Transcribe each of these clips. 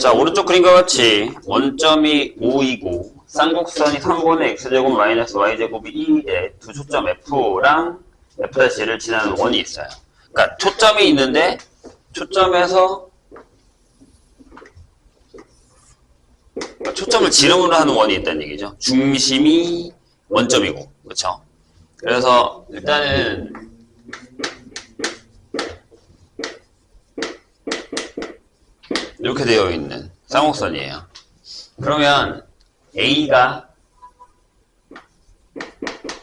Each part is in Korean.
자, 오른쪽 그림과 같이 원점이 5이고 쌍곡선이 3분의 x제곱 마이너스 y제곱이 2에 두 초점 f랑 f'를 지나는 원이 있어요. 그러니까 초점이 있는데 초점에서 초점을 지름으로 하는 원이 있다는 얘기죠. 중심이 원점이고, 그렇죠? 그래서 일단은 이렇게 되어 있는 쌍곡선이에요. 그러면 A가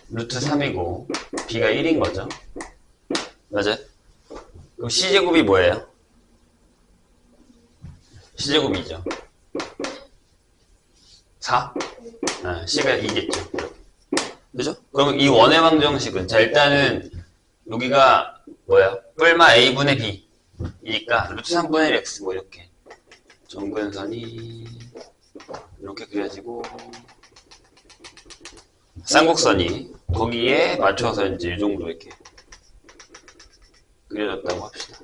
루트 3이고 B가 1인 거죠. 맞아요? 그럼 C제곱이 뭐예요? C제곱이 2죠. 4? 아, C가 2겠죠. 그죠? 그럼 이 원의 방정식은, 자, 일단은 여기가 뭐예요? 뿔마 A분의 B 이니까 루트 3분의 1 X 뭐 이렇게 정근선이 이렇게 그려지고 쌍곡선이 거기에 맞춰서 이제 이 정도 이렇게 그려졌다고 합시다.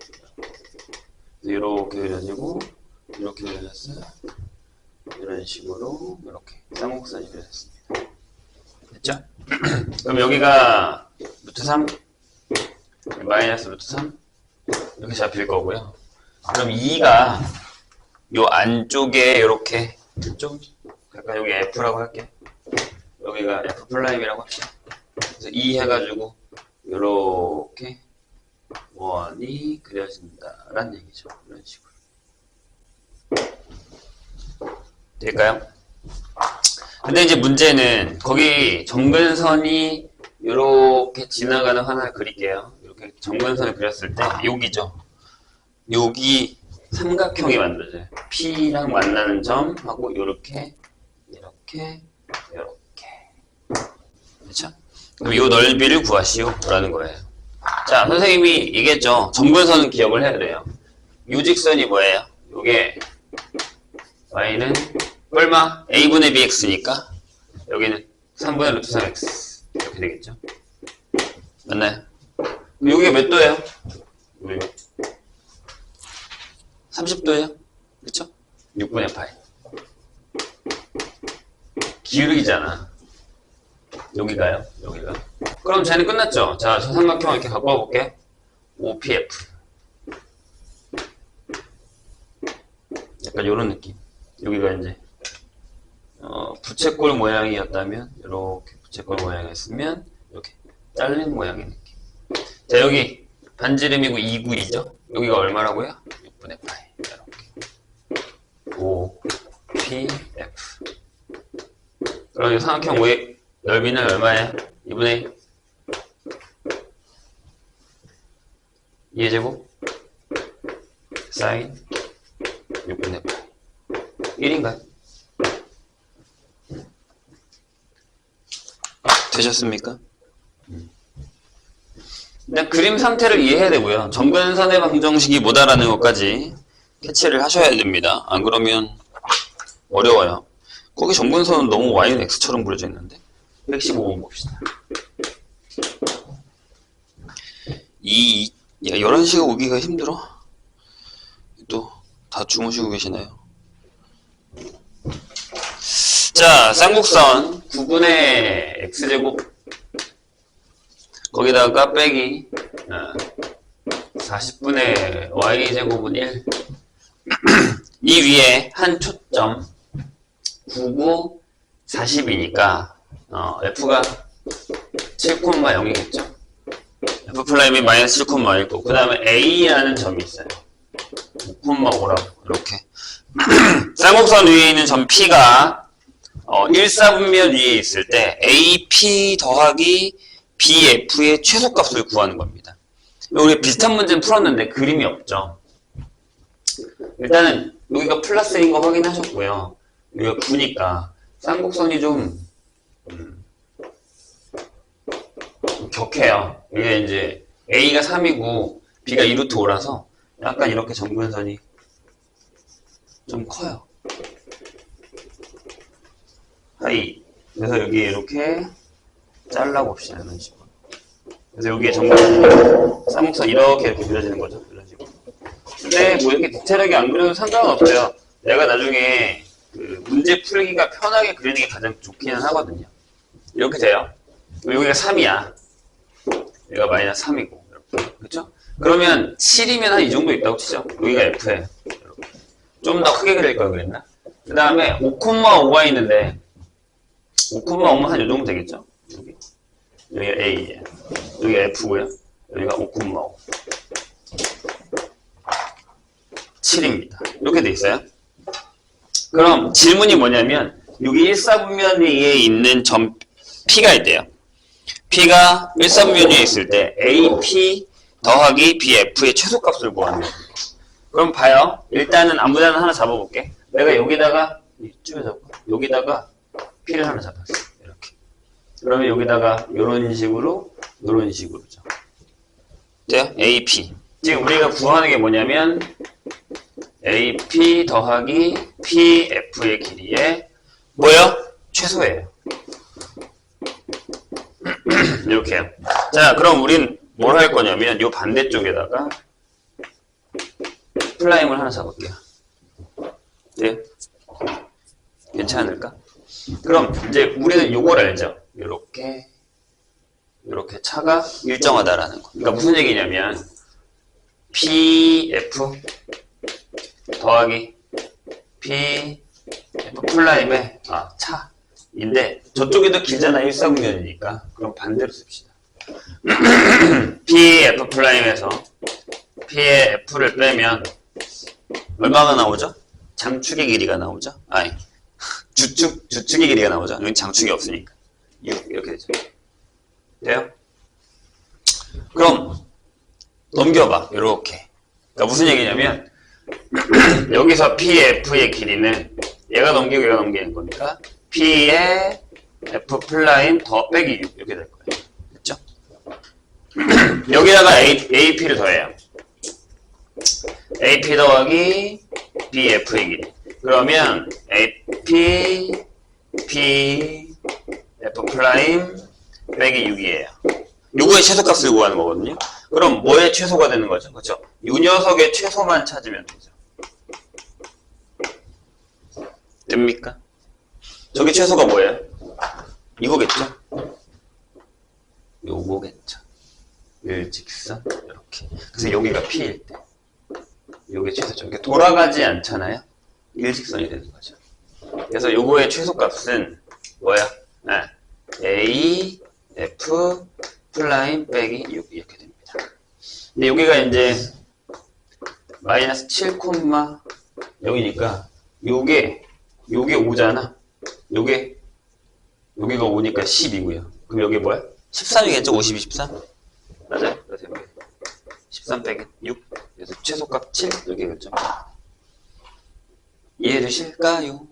이렇게 그려지고 이렇게 그려졌어요. 이런 식으로 이렇게 쌍곡선이 그려졌습니다. 됐죠? 그럼 여기가 루트 3 마이너스 루트 3 이렇게 잡힐 거고요. 그럼 2가 요 안쪽에 이렇게 좀 약간 여기 F라고 할게. 여기가 F 프라임이라고 합시다. 그래서 2 해가지고 이렇게 원이 그려진다라는 얘기죠. 이런 식으로 될까요? 근데 이제 문제는 거기 정근선이 이렇게 지나가는 하나를 그릴게요. 이렇게 정근선을 그렸을 때 여기죠. 여기 삼각형이 만들어져요. P랑 만나는 점하고 이렇게 그렇죠? 그럼 이 넓이를 구하시오 라는 거예요. 자, 선생님이 얘기했죠. 정근선은 기억을 해야 돼요. 요 직선이 뭐예요? 요게 y는 얼마? a분의 bx니까 여기는 3분의 루트 3x 이렇게 되겠죠. 맞나요? 여기가 몇 도예요? 여기가 30도예요. 그쵸? 6분의 파이. 기울기잖아. 여기가요. 여기가. 그럼 쟤는 끝났죠? 자, 저 삼각형 이렇게 갖고 와볼게. OPF. 약간 요런 느낌. 여기가 이제 부채꼴 모양이었다면 이렇게 부채꼴 모양이었으면 이렇게 잘린 모양의 느낌. 자, 여기 반지름이고 2구이죠? 여기가 얼마라고요? 6분의 파이. 이렇게. OPF. 그럼 이 삼각형 왜 넓이는 얼마예요? 2분의 2의 제곱 사인 6분의 8 1인가요? 되셨습니까? 일단 그림 상태를 이해해야 되고요. 정근선의 방정식이 뭐다라는 것까지 캐치를 하셔야 됩니다. 안 그러면 어려워요. 거기 정근선은 너무 y는 x처럼 그려져 있는데 115번 봅시다. 11시가 오기가 힘들어? 또 다 주무시고 계시나요? 자, 쌍곡선 9분의 x제곱 거기다가 빼기 40분의 y제곱은 1 이 위에 한 초점 99, 40이니까 f가 7,0이겠죠? f 플라임이 마이너스 7,1고 그 다음에 a라는 점이 있어요. 5,5라고 이렇게 쌍곡선 위에 있는 점 p가 1사분면 위에 있을 때 AP 더하기 BF의 최소값을 구하는 겁니다. 우리 비슷한 문제는 풀었는데 그림이 없죠. 일단은 여기가 플러스인 거 확인하셨고요. 여기가 9니까 쌍곡선이 좀 격해요. 이게 이제 A가 3이고 B가 2루트 5라서 약간 이렇게 정근선이 좀 커요. 하이. 그래서 여기 이렇게 잘라봅시다. 이런 식으로. 그래서 여기에 정근선, 쌍곡선 이렇게 그려지는 거죠. 이런 식으로. 근데 뭐 이렇게 디테일하게 안 그려도 상관은 없어요. 내가 나중에 그 문제 풀기가 편하게 그리는 게 가장 좋기는 하거든요. 이렇게 돼요. 여기가 3이야. 여기가 마이너스 3이고. 이렇게. 그쵸? 그러면 7이면 한 이 정도 있다고 치죠. 여기가 F예요. 좀 더 크게 그릴 걸 그랬나? 그 다음에 5,5가 있는데 5,5면 한 이 정도 되겠죠? 여기가 A예요. 여기가 F고요. 여기가 5,5. 7입니다. 이렇게 돼 있어요. 그럼 질문이 뭐냐면 여기 1사분면 위에 있는 점 P가 있대요. P가 1사분면 위에 있을 때 AP 더하기 BF의 최소값을 구하는 거예요. 그럼 봐요. 일단은 아무데나 하나 잡아볼게. 내가 여기다가 이쪽에 잡고 여기다가 P를 하나 잡았어. 이렇게. 그러면 여기다가 이런 식으로 죠. 돼요? AP. 지금 우리가 구하는 게 뭐냐면 AP 더하기 PF의 길이의 뭐예요? 최소예요. 이렇게요. 자, 그럼 우린 뭘 할 거냐면 이 반대쪽에다가 플라임을 하나 잡을게요. 네? 괜찮을까? 그럼 이제 우리는 요걸 알죠? 이렇게 차가 일정하다라는 거. 그러니까 무슨 얘기냐면 PF 더하기 PF 플라임의 차인데 저쪽이 더 길잖아. 1사분면이니까. 그럼 반대로 씁시다. PF 플라임에서 P의 F를 빼면 얼마가 나오죠? 장축의 길이가 나오죠? 아니, 주축의 길이가 나오죠? 여기 장축이 없으니까. 이렇게 되죠. 돼요? 그럼 넘겨봐. 이렇게. 그러니까 무슨 얘기냐면 여기서 PF의 길이는 얘가 넘기고 얘가 넘기는 거니까 P의 F 플라임 더 빼기 6 이렇게 될 거예요. 됐죠? 여기다가 AP를 더해요. AP 더하기 BF의 길이. 그러면 AP P F 플라임 빼기 6이에요. 요거의 최소값을 구하는 거거든요. 그럼 뭐의 최소가 되는 거죠? 그렇죠? 이 녀석의 최소만 찾으면 되죠. 됩니까? 저기 최소가 뭐예요? 이거겠죠? 요거겠죠. 일직선 이렇게. 그래서 여기가 P일 때 요게 최소죠. 이렇게 돌아가지 않잖아요. 일직선이 되는 거죠. 그래서 요거의 최소값은 뭐야? A, F, 플라임 빼기 6 이렇게 됩니다. 근데 여기가 이제 마이너스 7, 여기니까 요게 5잖아. 여기가 5니까 10이고요. 그럼 여기 뭐야? 13이겠죠? 52, 13? 맞아요? 그래서 여기 13 빼기 6. 그래서 최소값 7 여기겠죠? 이해되실까요?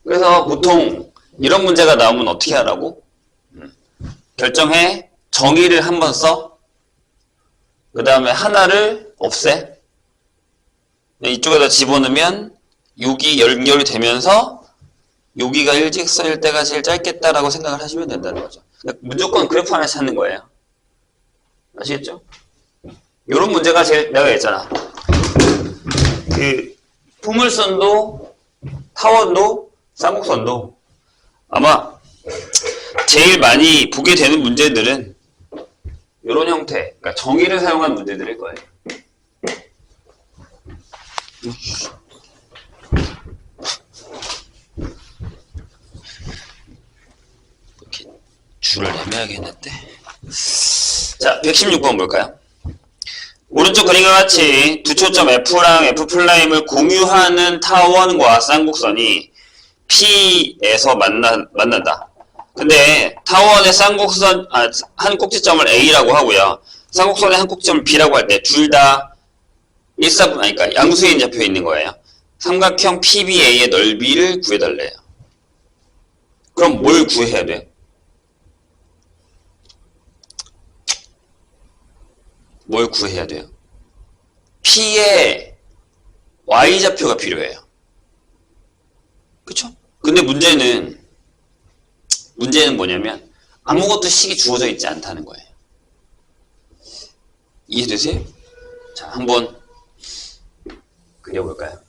그래서 보통 이런 문제가 나오면 어떻게 하라고? 결정해. 정의를 한번 써. 그 다음에 하나를 없애. 이쪽에다 집어넣으면 6이 연결이 되면서 여기가 일직선일 때가 제일 짧겠다라고 생각을 하시면 된다는 거죠. 그러니까 무조건 그래프 하나 찾는 거예요. 아시겠죠? 이런 문제가 제일 내가 했잖아. 그 포물선도 타원도 쌍곡선도 아마 제일 많이 보게 되는 문제들은 이런 형태, 그러니까 정의를 사용한 문제들일 거예요. 이렇게 줄을 내매야겠는데. 자, 116번 볼까요? 오른쪽 그림과 같이 두 초점 F랑 F'을 공유하는 타원과 쌍곡선이 P에서 만난다. 근데 타원의 쌍곡선 한 꼭지점을 A라고 하고요. 쌍곡선의 한 꼭지점을 B라고 할 때 둘 다 그러니까 양수인 잡혀 있는 거예요. 삼각형 PBA의 넓이를 구해달래요. 그럼 뭘 구해야 돼? 뭘 구해야 돼요? P의 Y좌표가 필요해요. 그쵸? 근데 문제는 뭐냐면 아무것도 식이 주어져 있지 않다는 거예요. 이해되세요? 자, 한번 그려볼까요?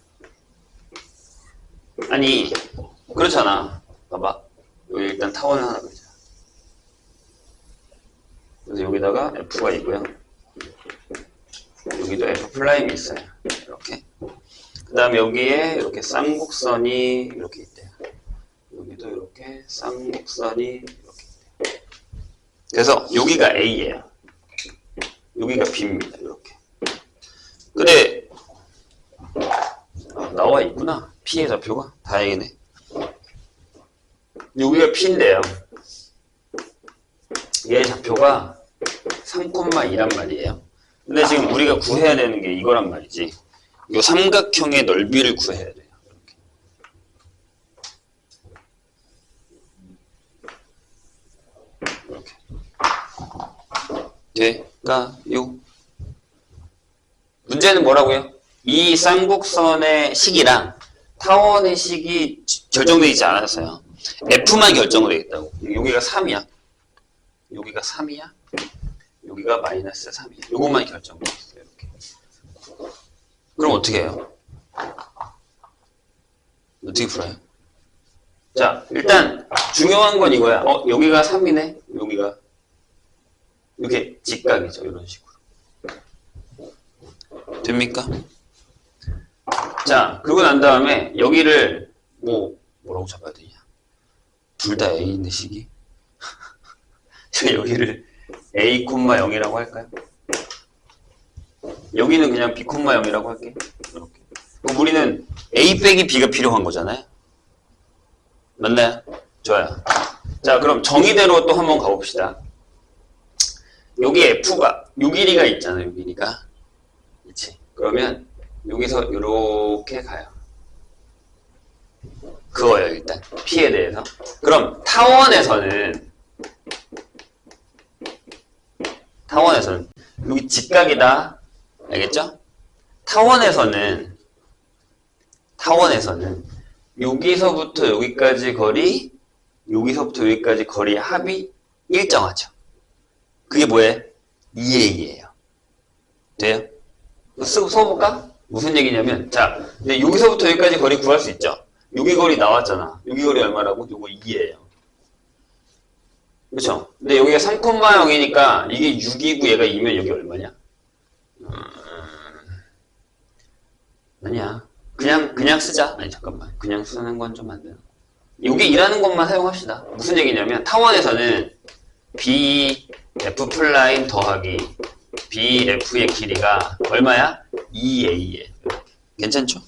아니, 그렇잖아. 봐봐. 여기 일단 타원을 하나 그리자. 그래서 여기다가 F가 있고요. 여기도 F 플라임이 있어요. 이렇게. 그 다음에 여기에 이렇게 쌍곡선이 이렇게 있대요. 여기도 이렇게 쌍곡선이 이렇게 있대요. 그래서 여기가 A예요. 여기가 B입니다. 이렇게. 근데 나와 있구나. P의 좌표가. 다행이네. 여기가 P인데요. 얘 좌표가 3,2란 말이에요. 근데 지금 우리가 구해야 되는 게 이거란 말이지. 이 삼각형의 넓이를 구해야 돼요. 이렇게. 될까요? 문제는 뭐라고요? 이 쌍곡선의 식이랑 타원의 식이 결정되어 있지 않았어요. F만 결정되어 있다고. 여기가 3이야. 여기가 3이야. 여기가 마이너스 3이야. 요것만 결정되어 있어요. 이렇게. 그럼 어떻게 해요? 어떻게 풀어요? 자, 일단 중요한 건 이거야. 여기가 3이네. 여기가 이렇게 직각이죠. 이런 식으로. 됩니까? 자, 그러고 난 다음에 여기를 뭐라고 잡아야 되냐? 둘 다 A인데 식이? 여기를 A, 0이라고 할까요? 여기는 그냥 B, 0이라고 할게. 이렇게. 그럼 우리는 A 빼기 B가 필요한 거잖아요. 맞나요? 좋아요. 자, 그럼 정의대로 또 한번 가봅시다. 여기 F가, 요 길이가 있잖아요. 요 길이가. 그치? 그러면 여기서 이렇게 가요. 그거예요, 일단. P에 대해서. 그럼 타원에서는 여기 직각이다. 알겠죠? 타원에서는 여기서부터 여기까지 거리, 여기서부터 여기까지 거리의 합이 일정하죠. 그게 뭐예요? 2A예요. 돼요? 써볼까? 무슨 얘기냐면, 자, 이제 여기서부터 여기까지 거리 구할 수 있죠? 여기 거리 나왔잖아. 여기 거리 얼마라고? 요거 2예요. 그쵸? 근데 여기가 3,0이니까 이게 6이고 얘가 2면 여기 얼마냐? 아니야. 그냥 쓰자. 아니, 잠깐만. 그냥 쓰는 건 좀 안 되나? 여기 일하는 것만 사용합시다. 무슨 얘기냐면, 타원에서는 BF 플라임 더하기 BF의 길이가 얼마야? 2A에. 괜찮죠?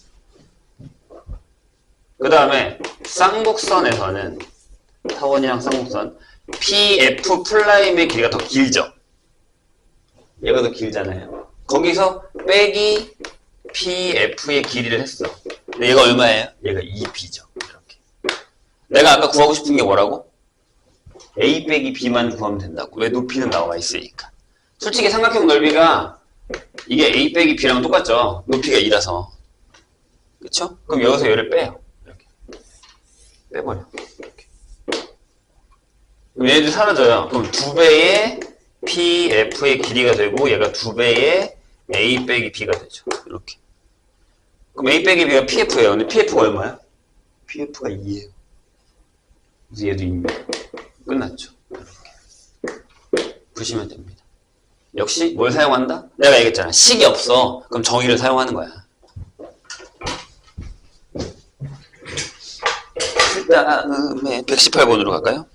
그 다음에 쌍곡선에서는 타원이랑 쌍곡선 PF 플라임의 길이가 더 길죠? 얘가 더 길잖아요. 거기서 빼기 PF의 길이를 했어. 근데 얘가 얼마예요? 얘가 2B죠. 이렇게. 내가 아까 구하고 싶은 게 뭐라고? A 빼기 B만 구하면 된다고. 왜? 높이는 나와 있으니까. 솔직히 삼각형 넓이가 이게 A 빼기 B랑 똑같죠? 높이가 2라서. 그쵸? 그럼 여기서 얘를 빼요. 이렇게. 빼버려. 이렇게. 그럼 얘네들 사라져요. 그럼 2배의 PF의 길이가 되고 얘가 2배의 A 빼기 B가 되죠. 이렇게. 그럼 A 빼기 B가 PF예요. 근데 PF가 얼마야? PF가 2예요. 그래서 얘도 2입니다. 끝났죠. 이렇게. 보시면 됩니다. 역시 뭘 사용한다? 내가 얘기했잖아. 식이 없어. 그럼 정의를 사용하는 거야. 그 다음에 118번으로 갈까요?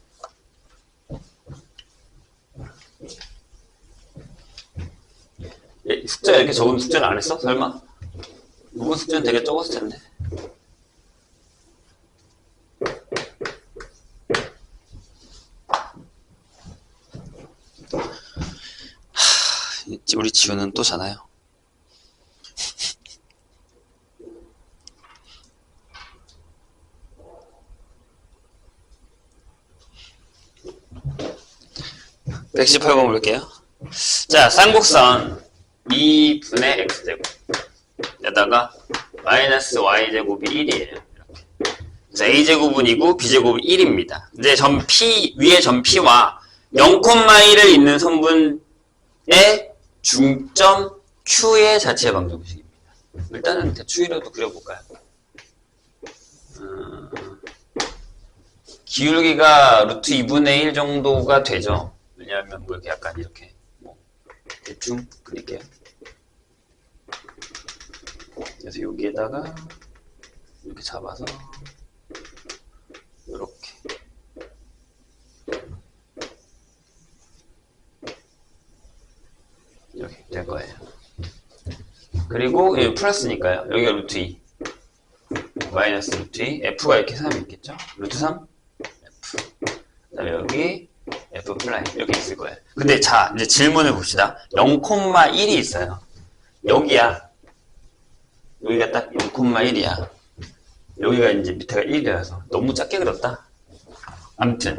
숙제 이렇게 적은 숙제는 안 했어? 설마? 이번 숙제는 되게 적었을 텐데. 우리 지우는 또 자나요? (118번) 볼게요. 자, 쌍곡선 2분의 x제곱 에다가 마이너스 y제곱이 1이에요. 그래서 a제곱은 2고 b제곱은 1입니다. 이제 점 P, 위에 점 P와 0,1을 있는 선분의 중점 Q의 자체 방정식입니다. 일단은 대충이라도 그려볼까요? 기울기가 루트 2분의 1 정도가 되죠. 왜냐하면 뭐 이렇게 약간 이렇게 뭐 대충 그릴게요. 그래서 여기에다가 이렇게 잡아서 이렇게 이렇게 될 거예요. 그리고 여기 플러스니까요. 여기가 루트 2 마이너스 루트 2 F가 이렇게 3이 있겠죠? 루트 3 F 그 다음에 여기 F 플라임 이렇게 있을 거예요. 근데 자 이제 질문을 봅시다. 0,1이 있어요. 여기야. 여기가 딱 0,1이야. 여기가 이제 밑에가 1이라서 너무 작게 그렸다. 아무튼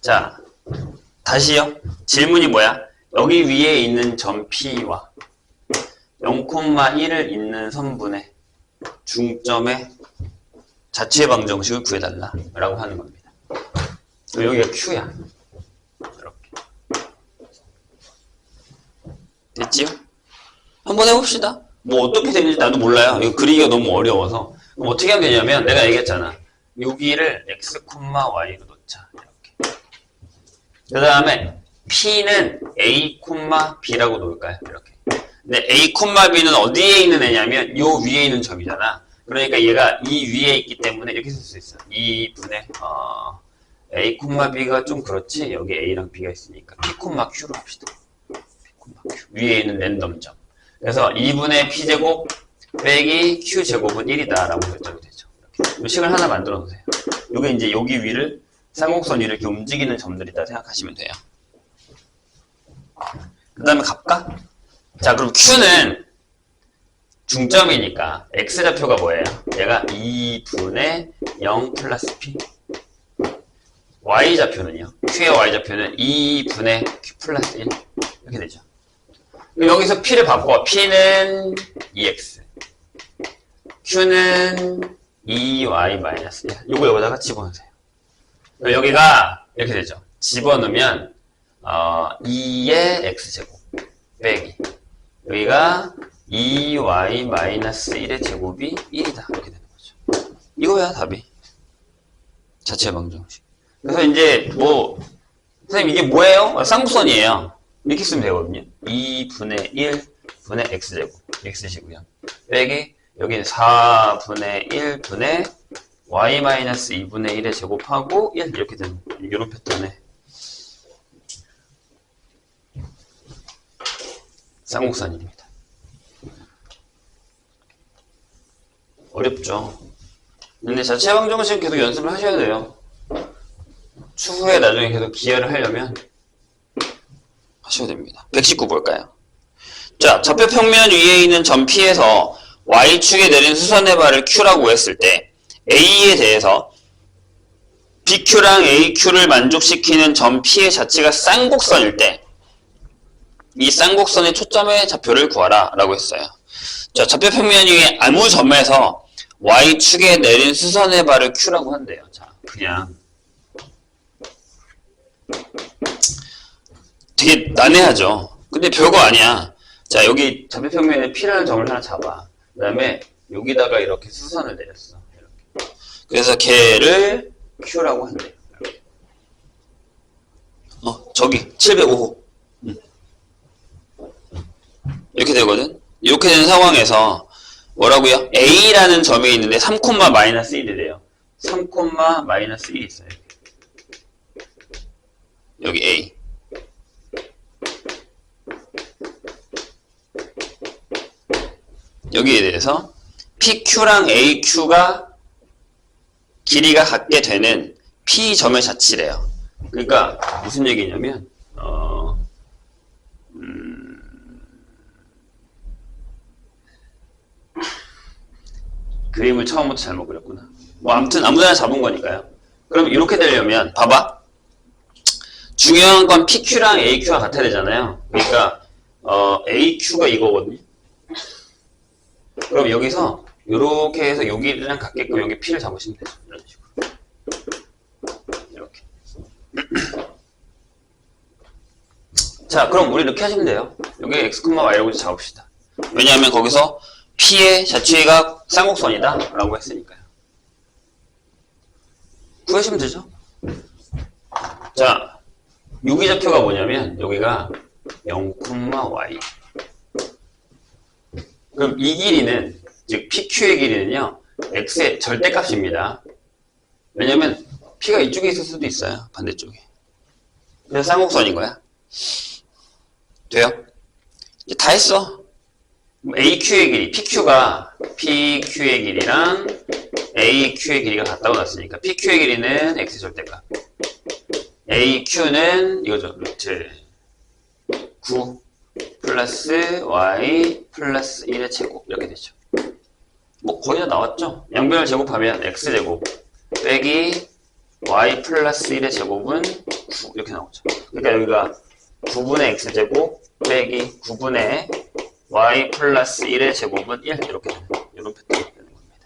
자 다시요. 질문이 뭐야? 여기 위에 있는 점 P와 0,1을 잇는 선분의 중점의 자체 방정식을 구해달라 라고 하는 겁니다. 여기가 Q야. 이렇게 됐지요? 한번 해봅시다. 뭐 어떻게 되는지 나도 몰라요. 이거 그리기가 너무 어려워서. 그럼 어떻게 하면 되냐면 내가 얘기했잖아. 여기를 x, y로 놓자. 이렇게. 그 다음에 P는 a, b라고 놓을까요? 이렇게. 근데 a, b는 어디에 있는 애냐면 요 위에 있는 점이잖아. 그러니까 얘가 이 위에 있기 때문에 이렇게 쓸 수 있어. 2분의 a, b가 좀 그렇지. 여기 a랑 b가 있으니까 p, q로 합시다. p, q. 위에 있는 랜덤 점. 그래서 2분의 p제곱 빼기 q제곱은 1이다 라고 결정이 되죠. 이렇게. 식을 하나 만들어 놓으세요. 이게 이제 여기 위를 쌍곡선 위를 이렇게 움직이는 점들이다 생각하시면 돼요. 그 다음에 값과 자 그럼 q는 중점이니까 x좌표가 뭐예요? 얘가 2분의 0 플러스 p y좌표는요? q의 y좌표는 2분의 q 플러스 1 이렇게 되죠. 여기서 p를 바꿔. p는 2x q는 2y-1 요거 여기다가 집어넣으세요. 여기가 이렇게 되죠. 집어넣으면 2의 x제곱 빼기 여기가 2y-1의 제곱이 1이다 이렇게 되는 거죠. 이거야 답이. 자체 방정식. 그래서 이제 뭐 선생님 이게 뭐예요? 쌍곡선이에요. 이렇게 쓰면 되거든요. 2분의 1분의 x제곱 x시고요. 빼기 여기는 4분의 1분의 y-2분의 1의 제곱하고 1 이렇게 되는 이런 패턴의 쌍곡선입니다. 어렵죠. 근데 자체 방정식은 계속 연습을 하셔야 돼요. 추후에 나중에 계속 기여를 하려면 하셔야 됩니다. 119 볼까요? 자, 좌표 평면 위에 있는 점 P에서 Y축에 내린 수선의 발을 Q라고 했을 때 A에 대해서 BQ랑 AQ를 만족시키는 점 P의 자체가 쌍곡선일 때 이 쌍곡선의 초점의 좌표를 구하라 라고 했어요. 자, 좌표 평면 위에 아무 점에서 Y축에 내린 수선의 발을 Q라고 한대요. 자, 그냥 되게 난해하죠. 근데 별거 아니야. 자, 여기 좌표 평면에 P라는 점을 하나 잡아. 그 다음에 여기다가 이렇게 수선을 내렸어. 이렇게. 그래서 걔를 Q라고 한대요. 저기 705호. 이렇게 되거든. 이렇게 된 상황에서 뭐라고요? A라는 점이 있는데 3,-1이래요. 3,-1이 있어요. 여기 A. 여기에 대해서 PQ랑 AQ가 길이가 같게 되는 P점의 자치래요. 그러니까 무슨 얘기냐면 그림을 처음부터 잘못 그렸구나. 뭐 아무튼 아무데나 잡은 거니까요. 그럼 이렇게 되려면 봐봐. 중요한 건 PQ랑 AQ가 같아야 되잖아요. 그러니까 AQ가 이거거든요. 그럼 여기서 이렇게 해서 여기랑 같게끔 여기 P를 잡으시면 되죠. 이런 식으로. 이렇게. 자, 그럼 우리 이렇게 하시면 돼요. 여기 x, y라고 잡읍시다. 왜냐하면 거기서 P의 자취가 쌍곡선이다 라고 했으니까요. 구하시면 되죠. 자, 유기좌표가 뭐냐면 여기가 0,y. 그럼 이 길이는, 즉 PQ의 길이는요 x의 절대값입니다. 왜냐면 P가 이쪽에 있을 수도 있어요. 반대쪽에. 그래서 쌍곡선인 거야. 돼요? 이제 다 했어. AQ의 길이, PQ의 길이랑 AQ의 길이가 같다고 났으니까 PQ의 길이는 X의 절대값, AQ는 이거죠. 루트 9 플러스 Y 플러스 1의 제곱 이렇게 되죠. 뭐 거의 다 나왔죠. 양변을 제곱하면 X제곱 빼기 Y 플러스 1의 제곱은 9 이렇게 나오죠. 그러니까 여기가 9분의 X제곱 빼기 9분의 Y 플러스 1의 제곱은 1 이렇게 되는, 이런 패턴이 되는 겁니다.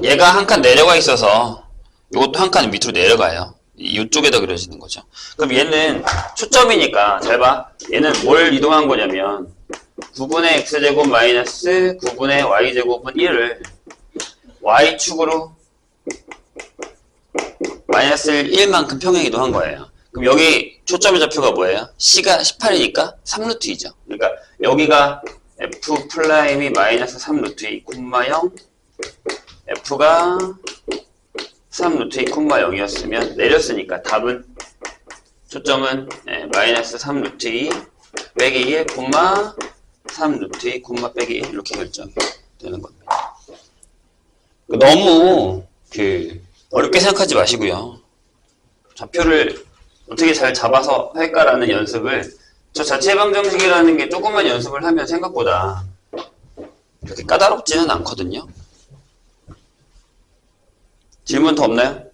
얘가 한 칸 내려가 있어서 이것도 한 칸 밑으로 내려가요. 이쪽에다 그려지는 거죠. 그럼 얘는 초점이니까 잘 봐. 얘는 뭘 이동한 거냐면 9분의 X제곱 마이너스 9분의 Y제곱은 1을 Y축으로 마이너스 1만큼 평행 이동한 거예요. 그럼 여기 초점의 좌표가 뭐예요? C가 18이니까 3루트이죠. 그러니까 여기가 F 프라임이 마이너스 3루트 2, 0 F가 3루트 2, 0이었으면 내렸으니까 답은 초점은 마이너스 3루트 2 빼기 1, 3루트 2, 빼기 1 이렇게 결정이 되는 겁니다. 너무 어렵게 생각하지 마시고요. 좌표를 어떻게 잘 잡아서 할까라는 연습을, 저 자체 방정식이라는 게 조금만 연습을 하면 생각보다 그렇게 까다롭지는 않거든요. 질문 더 없나요?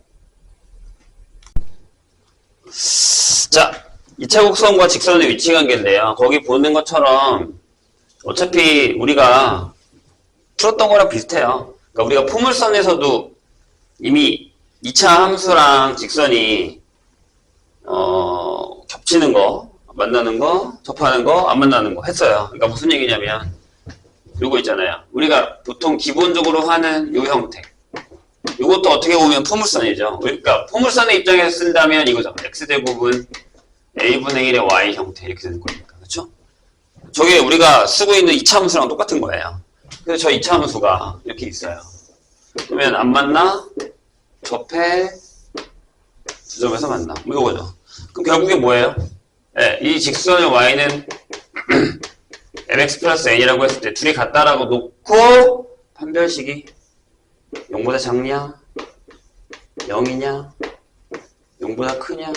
자, 2차 곡선과 직선의 위치 관계인데요. 거기 보는 것처럼 어차피 우리가 풀었던 거랑 비슷해요. 그러니까 우리가 포물선에서도 이미 2차 함수랑 직선이 겹치는 거, 만나는 거, 접하는 거, 안 만나는 거 했어요. 그러니까 무슨 얘기냐면 요거 있잖아요. 우리가 보통 기본적으로 하는 요 형태, 요것도 어떻게 보면 포물선이죠. 그러니까 포물선의 입장에서 쓴다면 이거죠. x제곱은 a분의 1의 y 형태 이렇게 되는 거니까. 그렇죠? 저게 우리가 쓰고 있는 2차 함수랑 똑같은 거예요. 그래서 저 2차 함수가 이렇게 있어요. 그러면 안 만나, 접해, 두 점에서 만나. 뭐 이거죠. 그럼 결국에 뭐예요? 네, 이 직선의 y는 mx 플러스 n이라고 했을 때 둘이 같다라고 놓고 판별식이 0보다 작냐? 0이냐? 0보다 크냐?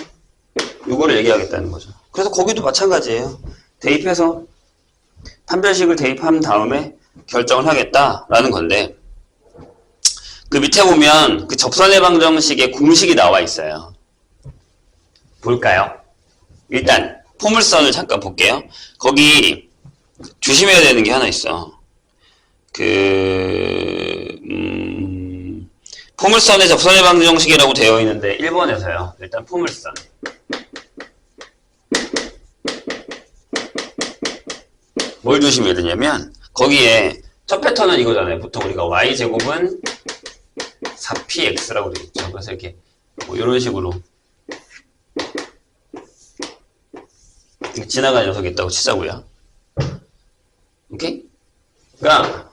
요거를 얘기하겠다는 거죠. 그래서 거기도 마찬가지예요. 대입해서 판별식을 대입한 다음에 결정을 하겠다라는 건데, 그 밑에 보면 그 접선의 방정식의 공식이 나와 있어요. 볼까요? 일단 포물선을 잠깐 볼게요. 거기 조심해야 되는 게 하나 있어. 포물선의 접선의 방정식이라고 되어 있는데 1번에서요. 일단 포물선. 뭘 조심해야 되냐면 거기에 첫 패턴은 이거잖아요. 보통 우리가 y제곱은 4px라고 되어 있죠. 그래서 이렇게 뭐 이런 식으로 지나가는 녀석이 있다고 치자고요. 오케이? 그러니까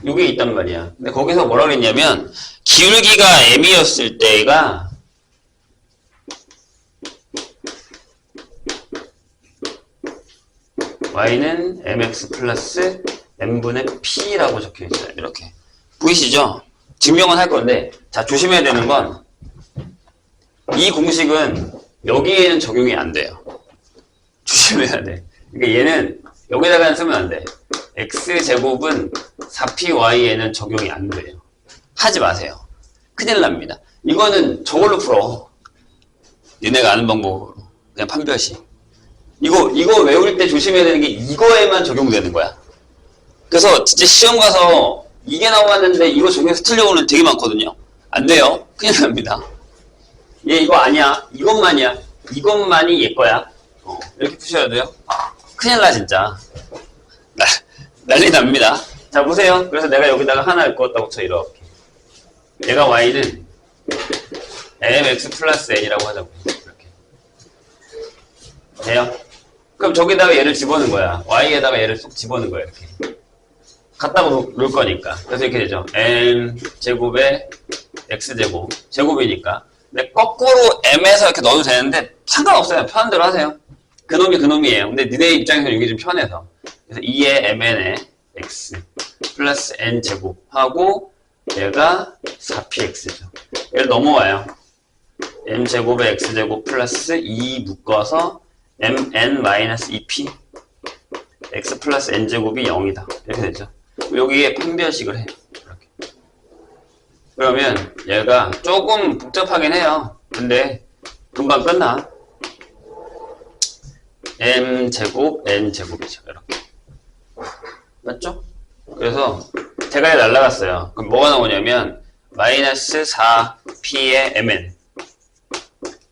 요게 있단 말이야. 근데 거기서 뭐라 그랬냐면 기울기가 m이었을 때가 y는 mx 플러스 n분의 p라고 적혀 있어요. 이렇게 보이시죠? 증명은 할 건데, 자, 조심해야 되는 건 이 공식은 여기에는 적용이 안 돼요. 조심해야 돼. 그러니까 얘는 여기다가 쓰면 안 돼. x제곱은 4py에는 적용이 안 돼요. 하지 마세요. 큰일 납니다. 이거는 저걸로 풀어. 니네가 아는 방법으로. 그냥 판별식. 이거 외울 때 조심해야 되는 게 이거에만 적용되는 거야. 그래서 진짜 시험 가서 이게 나왔는데 이거 적용해서 틀려오는 되게 많거든요. 안 돼요. 큰일 납니다. 얘 이거 아니야. 이것만이야. 이것만이 얘 거야. 이렇게 푸셔야 돼요. 큰일 나, 진짜. 난리 납니다. 자, 보세요. 그래서 내가 여기다가 하나를 그었다고 쳐, 이렇게. 얘가 y는 mx 플러스 n이라고 하자고요. 이렇게. 돼요? 그럼 저기다가 얘를 집어넣은 거야. y에다가 얘를 쏙 집어넣은 거야, 이렇게. 갖다가 놓을 거니까. 그래서 이렇게 되죠. m 제곱에 x 제곱. 제곱이니까. 근데 거꾸로 m에서 이렇게 넣어도 되는데 상관없어요. 편한 대로 하세요. 그놈이 그놈이에요. 근데 니네 입장에서 이게 좀 편해서. 그래서 2의 mn에 x 플러스 n 제곱 하고 얘가 4px죠. 얘를 넘어와요. m 제곱에 x 제곱 플러스 2 묶어서 mn 마이너스 2p x 플러스 n 제곱이 0이다. 이렇게 되죠. 여기에 판별식을 해요. 이렇게. 그러면 얘가 조금 복잡하긴 해요. 근데 금방 끝나. m 제곱 n 제곱이죠. 이렇게. 맞죠? 그래서 대가리 날라갔어요. 그럼 뭐가 나오냐면 마이너스 4p의 mn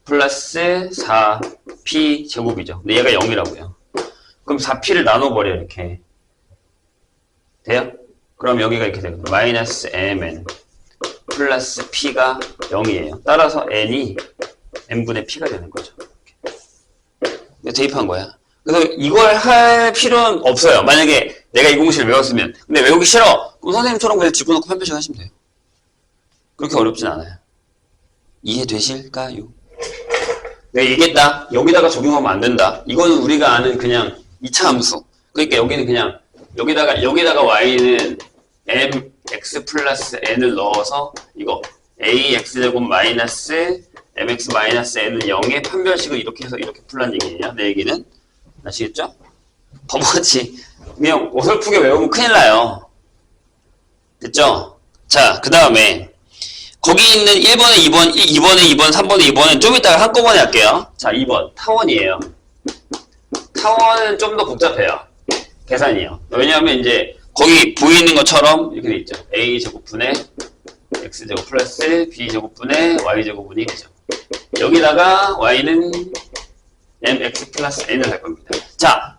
플러스 4p 제곱이죠. 근데 얘가 0이라고요. 그럼 4p를 나눠버려 이렇게. 돼요? 그럼 여기가 이렇게 되거든요. 마이너스 mn 플러스 p가 0이에요. 따라서 n이 n분의 p가 되는 거죠. 이렇게. 대입한 거야. 그래서 이걸 할 필요는 없어요. 만약에 내가 이 공식을 외웠으면. 근데 외우기 싫어. 그럼 선생님처럼 그냥 집어넣고 판별식 하시면 돼요. 그렇게 어렵진 않아요. 이해되실까요? 내가 얘기했다. 여기다가 적용하면 안 된다. 이거는 우리가 아는 그냥 2차 함수. 그러니까 여기는 그냥 여기다가 y는 mx 플러스 n을 넣어서 이거 ax제곱 마이너스 mx 마이너스 n은 0의 판별식을 이렇게 해서 이렇게 풀란 얘기예요. 내 얘기는. 아시겠죠? 바보같이 그냥 어설프게 외우면 큰일 나요. 됐죠? 자, 그 다음에 거기 있는 1번에 2번, 2번에 2번, 3번에 2번은 좀 이따가 한꺼번에 할게요. 자, 2번 타원이에요. 타원은 좀 더 복잡해요. 계산이요. 왜냐하면 이제 거기 보이는 것처럼 이렇게 돼 있죠. a제곱분의 x제곱 플러스 b제곱분의 y제곱분이 되죠. 여기다가 y는 mx 플러스 n을 할 겁니다. 자,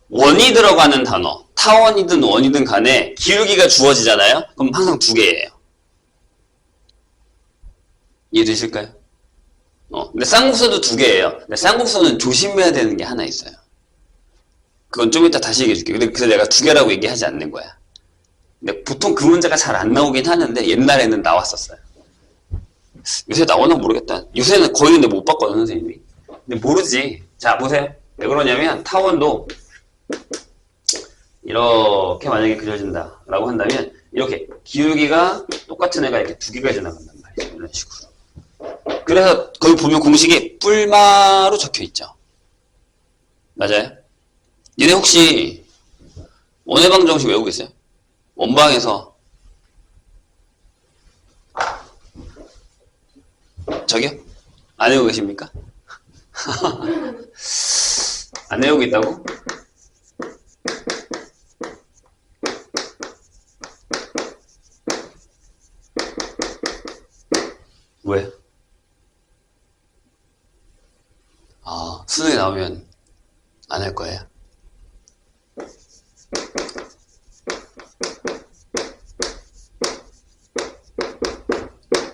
원이 들어가는 단어, 타원이든 원이든 간에 기울기가 주어지잖아요? 그럼 항상 두 개예요. 이해되실까요? 근데 쌍국수도 두 개예요. 근데 쌍국수는 조심해야 되는 게 하나 있어요. 그건 좀 이따 다시 얘기해 줄게요. 근데 그래서 내가 두 개라고 얘기하지 않는 거야. 근데 보통 그 문제가 잘 안 나오긴 하는데 옛날에는 나왔었어요. 요새 나오나 모르겠다. 요새는 거의 근데 못 봤거든, 선생님이. 근데 모르지. 자, 보세요. 왜 그러냐면 타원도 이렇게 만약에 그려진다 라고 한다면 이렇게 기울기가 똑같은 애가 이렇게 두 개가 지나간단 말이죠. 이런 식으로. 그래서 거기 보면 공식이 뿔마로 적혀 있죠. 맞아요? 얘네 혹시 원해방 정식 외우고 있어요? 원방에서 저기요? 안 외우고 계십니까? 안 외우고 있다고? 왜? 수능에 나오면 안 할 거예요?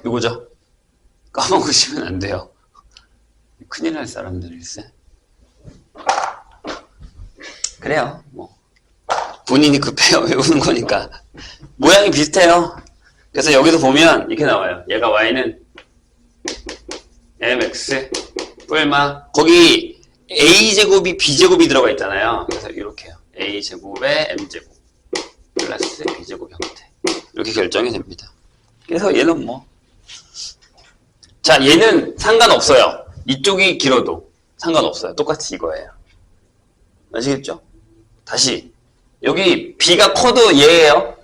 누구죠? 까먹으시면 안 돼요. 큰일 날 사람들일세. 그래요. 뭐 본인이 급해요. 외우는 거니까. 모양이 비슷해요. 그래서 여기도 보면 이렇게 나와요. 얘가 y는 mx 뿔마 거기 a제곱이 b제곱이 들어가 있잖아요. 그래서 이렇게요. a제곱에 m제곱 플러스 b제곱 형태 이렇게 결정이 됩니다. 그래서 얘는 뭐 자, 얘는 상관없어요. 이쪽이 길어도 상관없어요. 똑같이 이거예요. 아시겠죠? 다시 여기 b가 커도 얘예요.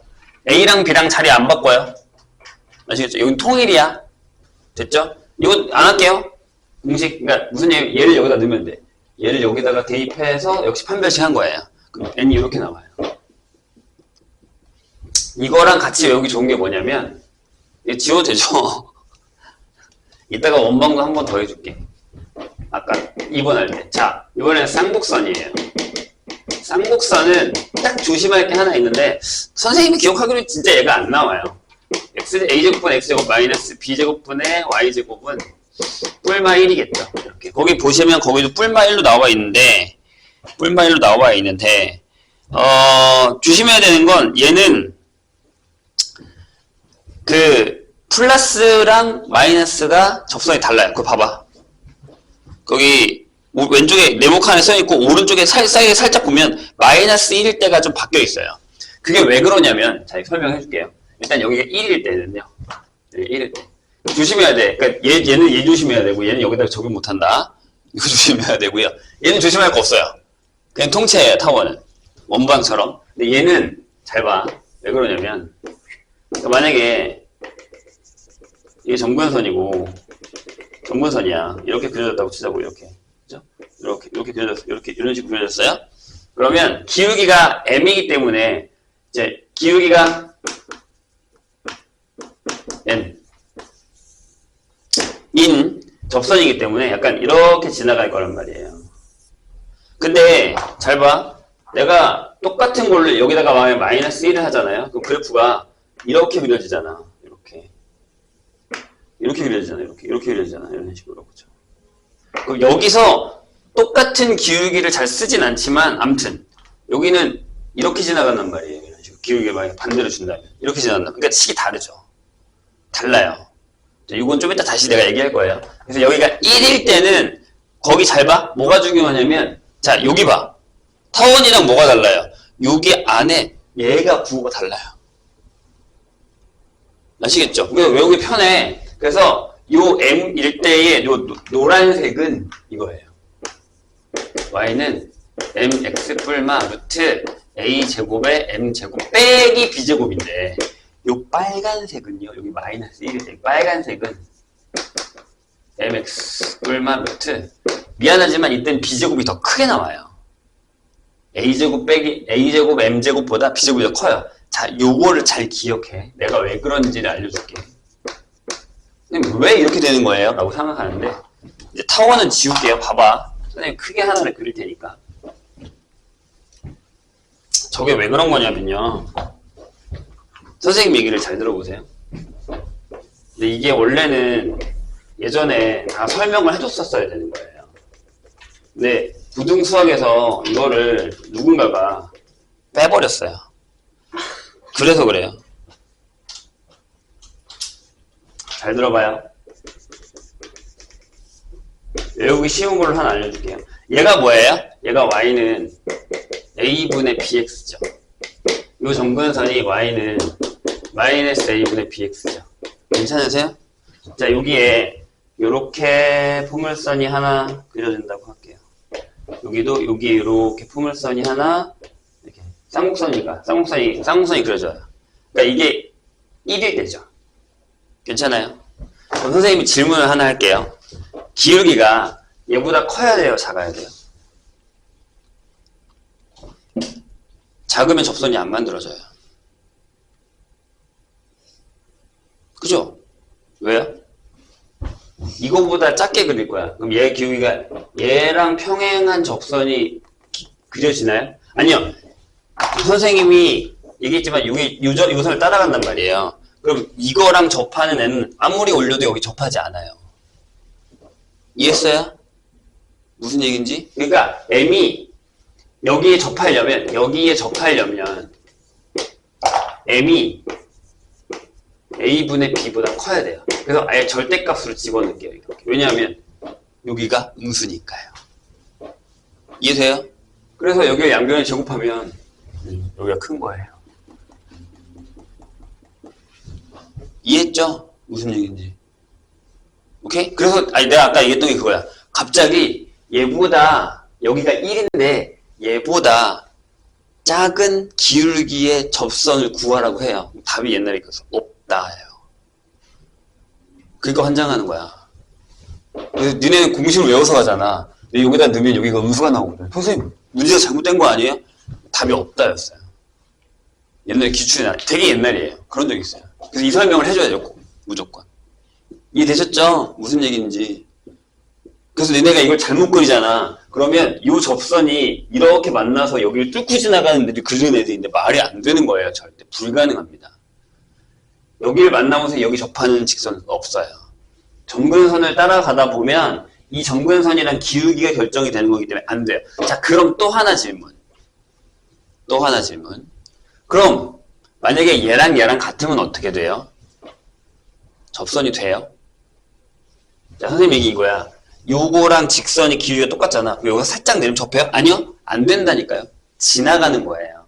a랑 b랑 자리 안 바꿔요. 아시겠죠? 여긴 통일이야. 됐죠? 이거 안 할게요. 공식, 그러니까 무슨 얘를 여기다 넣으면 돼. 얘를 여기다가 대입해서 역시 판별식 한 거예요. 그럼 n이 이렇게 나와요. 이거랑 같이 외우기 좋은 게 뭐냐면 이거 지워도 되죠? 이따가 원방도 한 번 더 해줄게. 아까 2번 할 때. 자, 이번엔 쌍곡선이에요. 쌍곡선은 딱 조심할 게 하나 있는데 선생님이 기억하기로 진짜 얘가 안 나와요. a제곱분의 x제곱 마이너스 b제곱분의 y제곱은 뿔마 1이겠죠. 이렇게 거기 보시면 거기도 뿔마 1로 나와 있는데 조심해야 되는 건 얘는 그 플러스랑 마이너스가 접선이 달라요. 그거 봐봐. 거기 왼쪽에 네모칸에 써있고 오른쪽에 사이에 살짝 보면 마이너스 1일 때가 좀 바뀌어 있어요. 그게 왜 그러냐면 자 설명해 줄게요. 일단 여기가 1일 때는요. 1일 때 조심해야 돼. 그러니까 얘는 얘 조심해야 되고 얘는 여기다가 적용 못한다. 이거 조심해야 되고요. 얘는 조심할 거 없어요. 그냥 통째예요. 타워는 원방처럼. 근데 얘는 잘 봐. 왜 그러냐면 그러니까 만약에 이게 점근선이고 점근선이야. 이렇게 그려졌다고 치자고 이렇게. 그죠? 이렇게 그려졌어. 이런 식으로 그려졌어요. 그러면 기울기가 m이기 때문에 이제 기울기가 n 인 접선이기 때문에 약간 이렇게 지나갈 거란 말이에요. 근데 잘 봐. 내가 똑같은 걸로 여기다가 마이너스 1을 하잖아요. 그럼 그래프가 이렇게 그려지잖아. 이렇게 그려지잖아. 이렇게 그려지잖아. 이런 식으로. 그렇죠. 그럼 여기서 똑같은 기울기를 잘 쓰진 않지만 아무튼 여기는 이렇게 지나간단 말이에요. 이런 식으로 기울기를 만약에 반대로 준다면 이렇게 지나간다. 그러니까 식이 다르죠. 달라요. 이건 좀 이따 다시 내가 얘기할 거예요. 그래서 여기가 1일 때는 거기 잘 봐. 뭐가 중요하냐면 자 여기 봐. 타원이랑 뭐가 달라요? 여기 안에 얘가 부호가 달라요. 아시겠죠? 외우기 편해. 그래서 요 m일 때의 요 노란색은 이거예요. y는 mx 뿔마 루트 a제곱에 m제곱 빼기 b제곱인데 요 빨간색은요. 여기 마이너스 1일 때 빨간색은 mx 뿔마 루트 미안하지만 이때는 b제곱이 더 크게 나와요. a제곱 빼기 a제곱 m제곱보다 b제곱이 더 커요. 자, 요거를 잘 기억해. 내가 왜 그런지를 알려줄게. 왜 이렇게 되는 거예요? 라고 생각하는데 이제 타원은 지울게요. 봐봐. 선생님 크게 하나를 그릴 테니까. 저게 왜 그런 거냐면요. 선생님 얘기를 잘 들어보세요. 근데 이게 원래는 예전에 다 설명을 해줬었어야 되는 거예요. 근데 부등수학에서 이거를 누군가가 빼버렸어요. 그래서 그래요. 잘 들어봐요. 외우기 쉬운 걸로 하나 알려줄게요. 얘가 뭐예요? 얘가 y는 a분의 bx죠. 이 점근선이 y는 마이너스 a분의 bx죠. 괜찮으세요? 자, 여기에 요렇게 포물선이 하나 그려진다고 할게요. 여기도 여기에 이렇게 포물선이 하나 이렇게 쌍곡선이 그려져요. 그러니까 이게 1일 때죠. 괜찮아요? 그럼 선생님이 질문을 하나 할게요. 기울기가 얘보다 커야 돼요? 작아야 돼요? 작으면 접선이 안 만들어져요. 그죠? 왜요? 이거보다 작게 그릴 거야. 그럼 얘 기울기가 얘랑 평행한 접선이 그려지나요? 아니요. 선생님이 얘기했지만 이 선을 따라간단 말이에요. 그럼 이거랑 접하는 애는 아무리 올려도 여기 접하지 않아요. 이해했어요? 무슨 얘기인지? 그러니까 m이 여기에 접하려면 m이 a분의 b보다 커야 돼요. 그래서 아예 절대값으로 집어넣을게요. 이렇게. 왜냐하면 여기가 음수니까요. 이해돼요? 그래서 여기가 양변을 제곱하면 여기가 큰 거예요. 이해했죠? 무슨 얘기인지. 오케이? 그래서 내가 아까 얘기했던 게 그거야. 갑자기 얘보다 여기가 1인데 얘보다 작은 기울기의 접선을 구하라고 해요. 답이 옛날에 그래서 없다예요. 그러니까 환장하는 거야. 그래서 니네는 공식을 외워서 가잖아. 근데 여기다 넣으면 여기가 음수가 나오거든. 선생님 문제가 잘못된 거 아니에요? 답이 없다였어요. 옛날에 기출이 되게 옛날이에요. 그런 적이 있어요. 그래서 이 설명을 해줘야 돼요. 무조건. 이해되셨죠? 무슨 얘기인지. 그래서 니네가 이걸 잘못 그리잖아. 그러면 이 접선이 이렇게 만나서 여기를 뚫고 지나가는 애들이 그런 애들인데 말이 안 되는 거예요. 절대 불가능합니다. 여기를 만나면서 여기 접하는 직선은 없어요. 점근선을 따라가다 보면 이 점근선이랑 기울기가 결정이 되는 거기 때문에 안 돼요. 자, 그럼 또 하나 질문. 그럼 만약에 얘랑 같으면 어떻게 돼요? 접선이 돼요? 자, 선생님 얘기 이거야. 요거랑 직선이 기울기가 똑같잖아. 그럼 요거 살짝 내리면 접해요? 아니요? 안 된다니까요. 지나가는 거예요.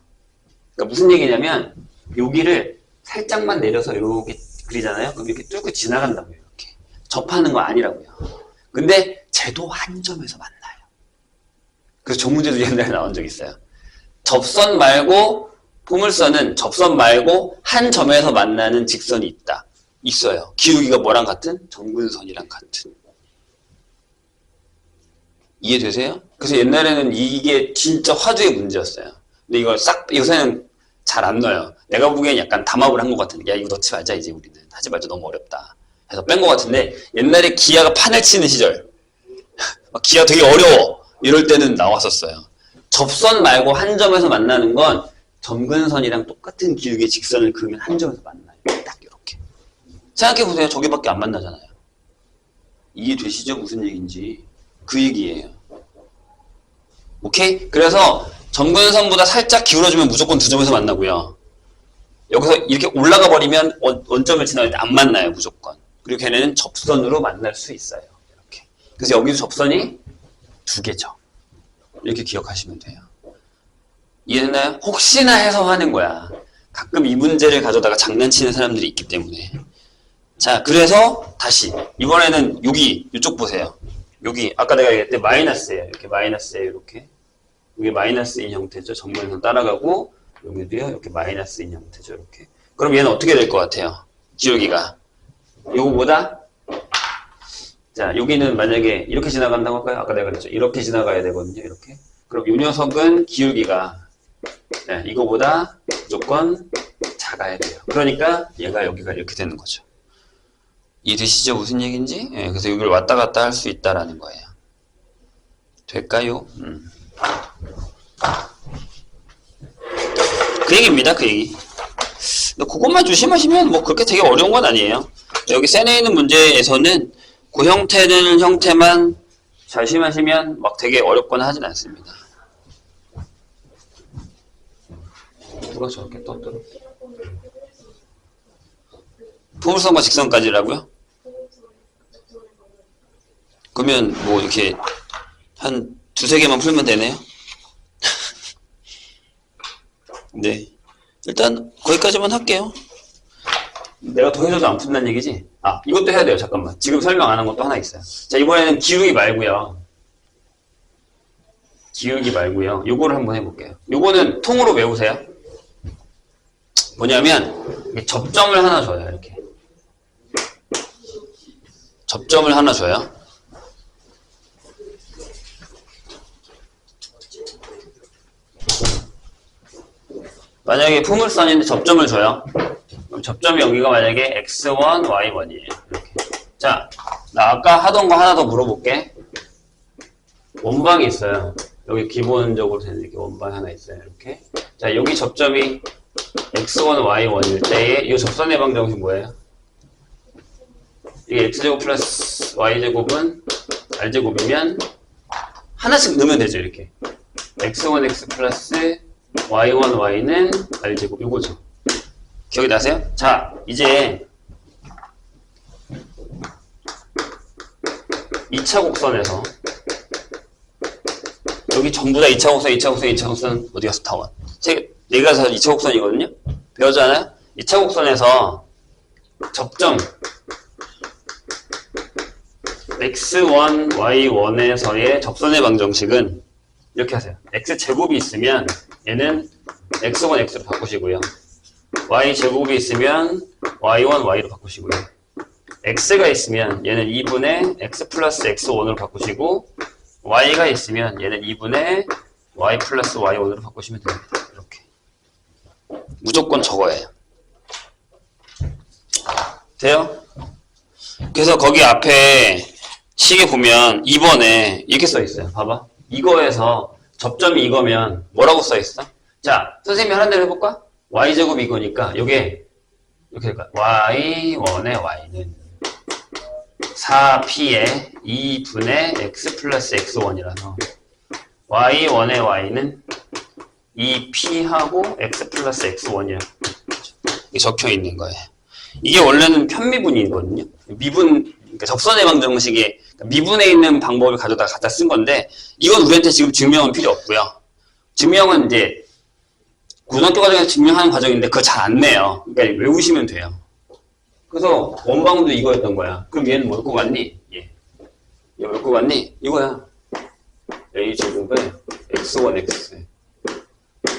그러니까 무슨 얘기냐면 여기를 살짝만 내려서 이렇게 그리잖아요. 그럼 이렇게 뚫고 지나간다고요. 이렇게. 접하는 거 아니라고요. 근데 쟤도 한 점에서 만나요. 그래서 전문제도 옛날에 나온 적 있어요. 접선 말고 포물선은 접선 말고 한 점에서 만나는 직선이 있어요. 기울기가 뭐랑 같은? 점근선이랑 같은. 이해되세요? 그래서 옛날에는 이게 진짜 화두의 문제였어요. 근데 이걸 요새는 잘 안 넣어요. 내가 보기엔 약간 담합을 한 것 같은데, 야, 이거 넣지 말자, 이제 우리는. 하지 말자, 너무 어렵다. 해서 뺀 것 같은데, 옛날에 기아가 판을 치는 시절, 막 기아 되게 어려워. 이럴 때는 나왔었어요. 접선 말고 한 점에서 만나는 건 점근선이랑 똑같은 기울기의 직선을 그으면 한 점에서 만나요. 딱 이렇게. 생각해보세요. 저기밖에 안 만나잖아요. 이해되시죠? 무슨 얘기인지. 그 얘기예요. 오케이? 그래서 점근선보다 살짝 기울어주면 무조건 두 점에서 만나고요. 여기서 이렇게 올라가 버리면 원점을 지나갈 때 안 만나요. 무조건. 그리고 걔네는 접선으로 만날 수 있어요. 이렇게. 그래서 여기도 접선이 두 개죠. 이렇게 기억하시면 돼요. 이해됐나요? 혹시나 해서 하는 거야. 가끔 이 문제를 가져다가 장난치는 사람들이 있기 때문에. 자, 그래서 다시 이번에는 이쪽 보세요. 여기 아까 내가 얘기했을 때 마이너스예요. 이렇게 마이너스예요. 이렇게. 이게 마이너스인 형태죠. 점근선 따라가고 여기도요. 이렇게 마이너스인 형태죠. 이렇게. 그럼 얘는 어떻게 될 것 같아요? 기울기가 요거보다, 자, 여기는 만약에 이렇게 지나간다고 할까요? 아까 내가 그랬죠. 이렇게 지나가야 되거든요. 이렇게. 그럼 이 녀석은 기울기가 이거보다 무조건 작아야 돼요. 그러니까 얘가 여기가 이렇게 되는 거죠. 이해되시죠? 무슨 얘기인지? 예, 그래서 여기를 왔다 갔다 할 수 있다라는 거예요. 될까요? 그 얘기입니다. 그 얘기. 근데 그것만 조심하시면 뭐 그렇게 되게 어려운 건 아니에요. 여기 센에 있는 문제에서는 그 형태만 조심하시면 막 되게 어렵거나 하진 않습니다. 누가 저렇게 떴더라? 포물선과 직선까지라고요? 그러면 뭐 이렇게 한 두세 개만 풀면 되네요? 네. 일단 거기까지만 할게요. 내가 더 해줘도 안 푼다는 얘기지? 아, 이것도 해야 돼요. 잠깐만. 지금 설명 안 한 것도 하나 있어요. 자, 이번에는 기울기 말고요. 요거를 한번 해볼게요. 요거는 통으로 외우세요. 뭐냐면 접점을 하나 줘요. 이렇게. 접점을 하나 줘요. 만약에 포물선인데 접점을 줘요. 그럼 접점이 여기가 만약에 x1, y1이에요. 이렇게. 자, 나 아까 하던 거 하나 더 물어볼게. 원방이 있어요. 여기 기본적으로 되는 이렇게 원방이 하나 있어요. 이렇게. 자, 여기 접점이 x1, y1일 때에 이 접선의 방정식 뭐예요? 이게 x제곱 플러스 y제곱은 r제곱이면 하나씩 넣으면 되죠. 이렇게. x1, x 플러스 y1, y는 r제곱. 요거죠. 기억이 나세요? 자, 이제 2차 곡선에서 여기 전부 다 2차 곡선 어디 가서 다 와. 얘가 2차 곡선이거든요? 배우잖아요? 2차 곡선에서 접점 x1, y1에서의 접선의 방정식은 이렇게 하세요. x제곱이 있으면 얘는 x1, x로 바꾸시고요. y제곱이 있으면 y1, y로 바꾸시고요. x가 있으면 얘는 2분의 x 플러스 x1으로 바꾸시고 y가 있으면 얘는 2분의 y 플러스 y1으로 바꾸시면 됩니다. 이렇게. 무조건 저거예요. 돼요? 그래서 거기 앞에 시계 보면 2번에 이렇게 써 있어요. 봐봐. 이거에서 접점이 이거면 뭐라고 써있어? 자, 선생님이 하는 대로 해볼까? y제곱 이거니까 요게 이렇게 될까? y1의 y는 4p의 2분의 x 플러스 x1이라서 y1의 y는 2p하고 x 플러스 x1이야. 이게 적혀 있는 거예요. 이게 원래는 편미분이거든요. 미분, 그러니까 접선 예방 정식이 미분에 있는 방법을 가져다 갖다 쓴 건데, 이건 우리한테 지금 증명은 필요 없고요. 증명은 이제 고등학교 과정에서 증명하는 과정인데 그거 잘 안 내요. 그러니까 외우시면 돼요. 그래서 원방도 이거였던 거야. 그럼 얘는 뭐 갖고 갔니? 얘 뭐 갖고 갔니? 이거야. a제곱에 x1x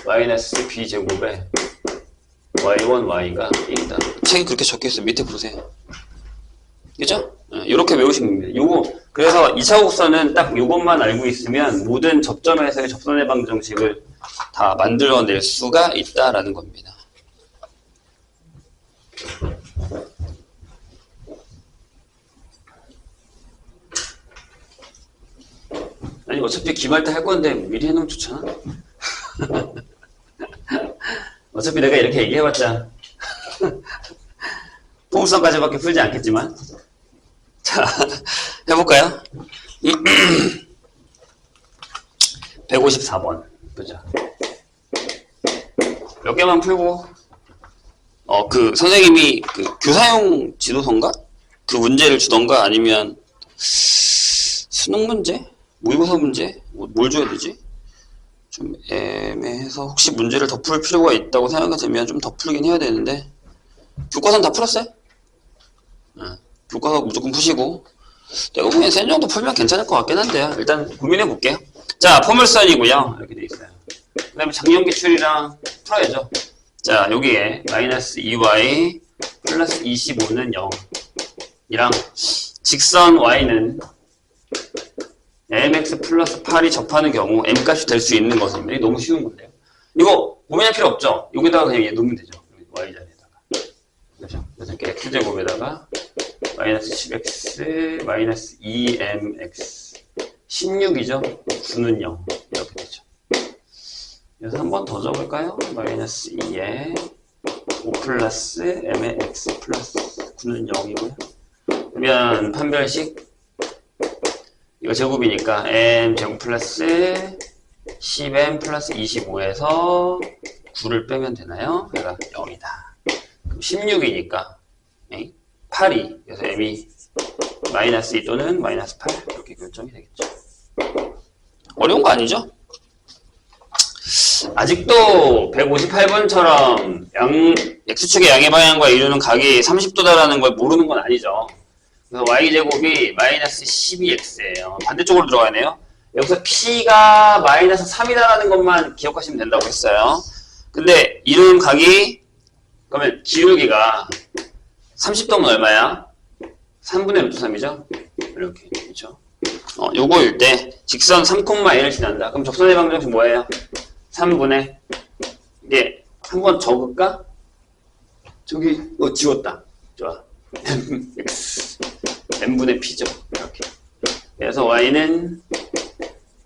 마이너스 b제곱에 y1 y가 1이다. 책이 그렇게 적혀있어요. 밑에 보세요. 그죠? 이렇게 외우시면 됩니다. 요거 그래서 2차 곡선은 딱 요것만 알고 있으면 모든 접점에서의 접선 예방 정식을 다 만들어낼 수가 있다라는 겁니다. 아니 어차피 기말 때 할 건데 미리 해놓으면 좋잖아. 어차피 내가 이렇게 얘기해봤자 포물선까지밖에 풀지 않겠지만, 자 해볼까요? 154번 보자. 몇 개만 풀고 그 선생님이 그 교사용 지도서인가? 그 문제를 주던가 아니면 수능 문제? 모의고사 문제? 뭘 줘야 되지? 좀 애매해서 혹시 문제를 더 풀 필요가 있다고 생각이 들면 좀 더 풀긴 해야 되는데, 교과서는 다 풀었어요? 교과서 무조건 푸시고 내가 보기엔 센 정도 풀면 괜찮을 것 같긴 한데요. 일단 고민해 볼게요. 자, 포물선이고요. 이렇게 돼 있어요. 그 다음에 장연기출이랑 풀어야죠. 자, 여기에 마이너스 2y 플러스 25는 0이랑 직선 y는 mx 플러스 8이 접하는 경우 m값이 될 수 있는 것입니다. 이게 너무 쉬운 건데요. 이거 고민할 필요 없죠? 여기다가 그냥 얘 놓으면 되죠. y자리에다가. 그렇죠? 그래서 이렇게 x제곱에다가 마이너스 10x 마이너스 2mx 16이죠? 9는 0 이렇게 되죠. 그래서 한 번 더 적을까요? 마이너스 2에 5 플러스 m의 x 플러스 9는 0이고요. 그러면 판별식 이거 제곱이니까 m 제곱 플러스 10m 플러스 25에서 9를 빼면 되나요? 얘가 0이다. 그럼 16이니까 8이 그래서 m이 마이너스 2 또는 마이너스 8 이렇게 결정이 되겠죠. 어려운 거 아니죠? 아직도 158번처럼 x축의 양의 방향과 이루는 각이 30도다라는 걸 모르는 건 아니죠. 그래서 y제곱이 마이너스 12x예요. 반대쪽으로 들어가야 돼요. 여기서 p가 마이너스 3이다라는 것만 기억하시면 된다고 했어요. 근데 이루는 각이 그러면 기울기가 30도면 얼마야? 3분의 루트 3이죠? 이렇게 그렇죠? 요거일 때 직선 3,1을 지난다. 그럼 접선의 방정식 뭐예요? 3분의 이게 한번 적을까? 저기 지웠다. 좋아. n분의 p죠. 이렇게. 그래서 y는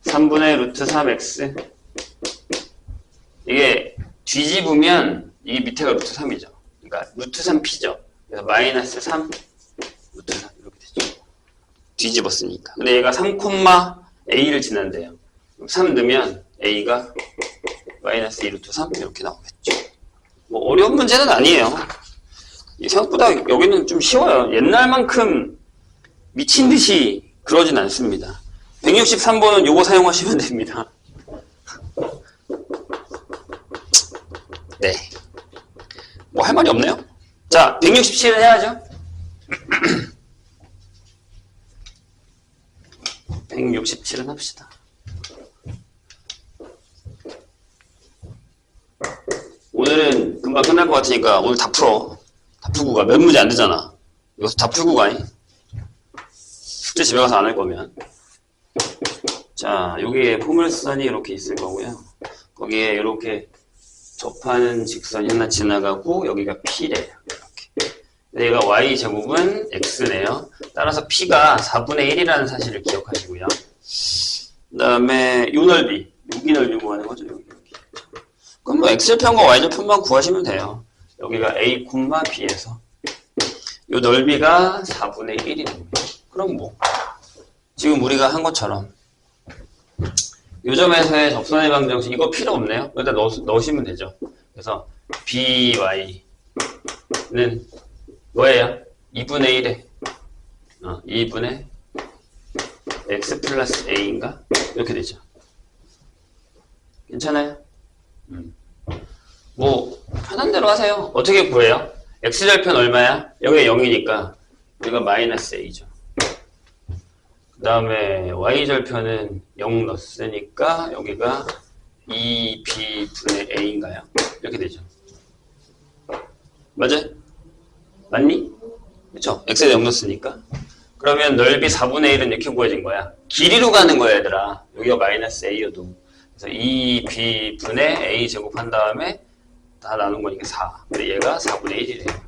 3분의 루트 3x 이게 뒤집으면 이 밑에가 루트 3이죠. 그러니까 루트 3p죠. 그래서 마이너스 3 루트 3 이렇게 되죠. 뒤집었으니까. 근데 얘가 3,a를 지난대요. 3 넣으면 a가 마이너스 2 루트 3 이렇게 나오겠죠. 뭐 어려운 문제는 아니에요. 생각보다 여기는 좀 쉬워요. 옛날만큼 미친 듯이 그러진 않습니다. 163번은 요거 사용하시면 됩니다. 네. 뭐 할 말이 없네요. 자, 167은 해야죠. 167은 합시다. 오늘은 금방 끝날 것 같으니까 오늘 다 풀어. 다 풀고 가. 몇 문제 안 되잖아. 이것도 다 풀고 가니? 숙제 집에 가서 안 할 거면. 자, 여기에 포물선이 이렇게 있을 거고요. 거기에 이렇게 접하는 직선이 하나 지나가고 여기가 P래요. 이렇게. 얘가 Y제곱은 X네요. 따라서 P가 4분의 1이라는 사실을 기억하시고요. 그 다음에 요 넓이, 여기 넓이 구하는 거죠. 여기. 그럼 뭐 x절편과 y절편만 구하시면 돼요. 여기가 a, b에서 요 넓이가 4분의 1이 됩니다. 그럼 뭐 지금 우리가 한 것처럼 요 점에서의 접선의 방정식 이거 필요 없네요. 여기다 넣으시면 되죠. 그래서 by는 뭐예요? 2분의 1에 2분의 x 플러스 a인가? 이렇게 되죠. 괜찮아요? 뭐 편한 대로 하세요. 어떻게 구해요? x절편 얼마야? 여기가 0이니까 여기가 마이너스 a죠. 그 다음에 y절편은 0 넣었으니까 여기가 2b분의 a인가요? 이렇게 되죠. 맞아요? 맞니? 그쵸? x에 0 넣었으니까. 그러면 넓이 4분의 1은 이렇게 구해진 거야. 길이로 가는 거야, 얘들아. 여기가 마이너스 a여도. 그래서 2b분의 a 제곱한 다음에 다 나눈 거니까 4. 근데 얘가 4분의 1이래요.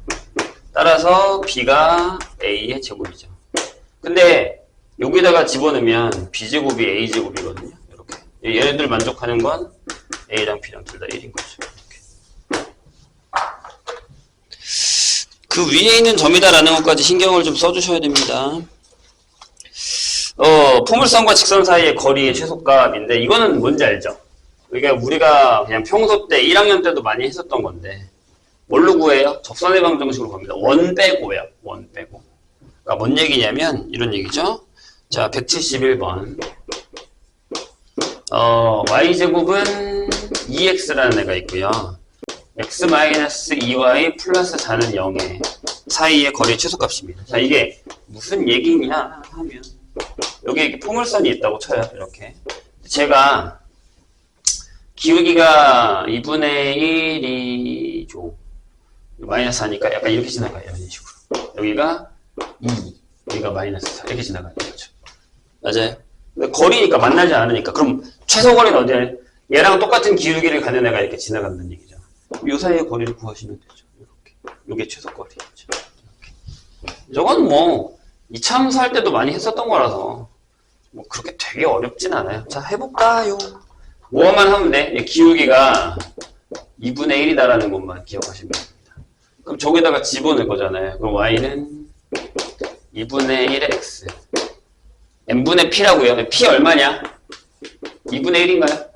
따라서 b가 a의 제곱이죠. 근데 여기다가 집어넣으면 b제곱이 a제곱이거든요. 이렇게. 얘네들 만족하는 건 a랑 b랑 둘 다 1인 거죠. 이렇게. 그 위에 있는 점이다라는 것까지 신경을 좀 써주셔야 됩니다. 포물선과 직선 사이의 거리의 최소값인데 이거는 뭔지 알죠? 그러니까 우리가 그냥 평소 때 1학년 때도 많이 했었던 건데 뭘로 구해요? 접선의 방정식으로 갑니다. 원 빼고요. 원 빼고. 그러니까 뭔 얘기냐면 이런 얘기죠. 자, 171번. y제곱은 2x라는 애가 있고요. x-2y 플러스 4는 0의 사이의 거리의 최소값입니다. 자, 이게 무슨 얘기냐 하면 여기에 이렇게 포물선이 있다고 쳐요. 이렇게. 제가 기울기가 2분의 1이죠. 마이너스 하니까 약간 이렇게 지나가요. 이런 식으로. 여기가 2, 여기가 마이너스 4 이렇게 지나가는 거죠. 맞아요? 거리니까 만나지 않으니까. 그럼 최소거리는 어디에? 얘랑 똑같은 기울기를 가는 애가 이렇게 지나간다는 얘기죠. 이 사이의 거리를 구하시면 되죠. 이렇게. 이게 최소거리죠. 이렇게. 저건 뭐 2차 함수할 때도 많이 했었던 거라서 뭐 그렇게 되게 어렵진 않아요. 자, 해볼까요? 뭐만 하면 돼? 기울기가 2분의 1이다라는 것만 기억하시면 됩니다. 그럼 저기다가 집어넣을 거잖아요. 그럼 y는 2분의 1의 x m분의 p라고요. p 얼마냐? 2분의 1인가요?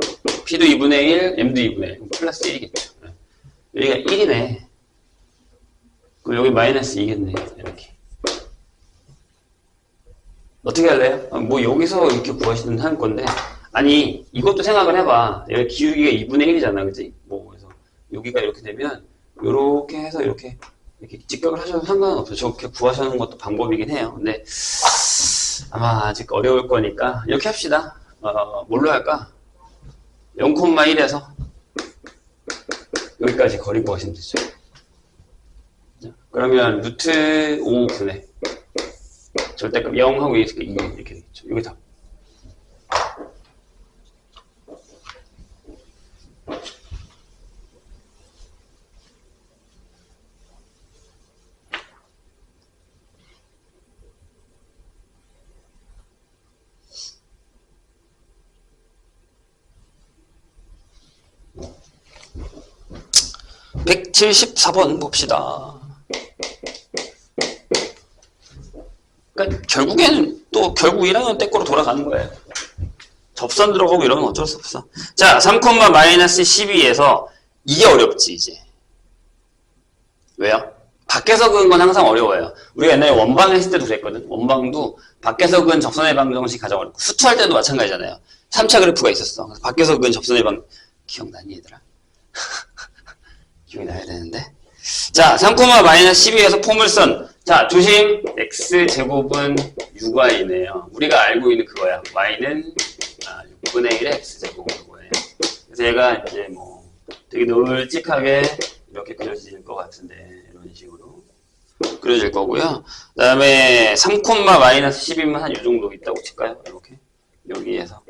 p도 2분의 1, m도 2분의 1 플러스 1이겠죠. 여기가 1이네. 그럼 여기 마이너스 2겠네. 이렇게. 어떻게 할래요? 뭐 여기서 이렇게 구하시는 한 건데 아니 이것도 생각을 해봐. 여기 기울기가 2분의 1이잖아. 그치? 뭐 그래서 여기가 이렇게 되면 요렇게 해서 이렇게 직각을 하셔도 상관없어요. 저렇게 구하시는 것도 방법이긴 해요. 근데 아마 아직 어려울 거니까 이렇게 합시다. 뭘로 할까? 0,1에서 여기까지 거리 구하시면 되죠. 자, 그러면 루트 5분의 절대값 0하고 2 이렇게 되겠죠. 여기 답. (174번) 봅시다. 그러니까 결국에는 또 결국 1학년 때 거로 돌아가는 거예요. 접선 들어가고 이러면 어쩔 수 없어. 자, 3,-12에서 이게 어렵지 이제. 왜요? 밖에서 그은 건 항상 어려워요. 우리가 옛날에 원방 했을 때도 그랬거든. 원방도 밖에서 그은 접선의 방정식 가장 어렵고 수투할 때도 마찬가지잖아요. 3차 그래프가 있었어. 그래서 밖에서 그은 접선의 방 기억나니 얘들아? 기억이 나야 되는데. 자, 3,-12에서 포물선. 자, 조심. x제곱은 6y네요. 우리가 알고 있는 그거야. y는 6분의 1의 x제곱 그거예요. 그래서 얘가 이제 뭐 되게 널찍하게 이렇게 그려질 것 같은데 이런 식으로 그려질 거고요. 그 다음에 3,-12면 한 이 정도 있다고 칠까요? 이렇게 여기에서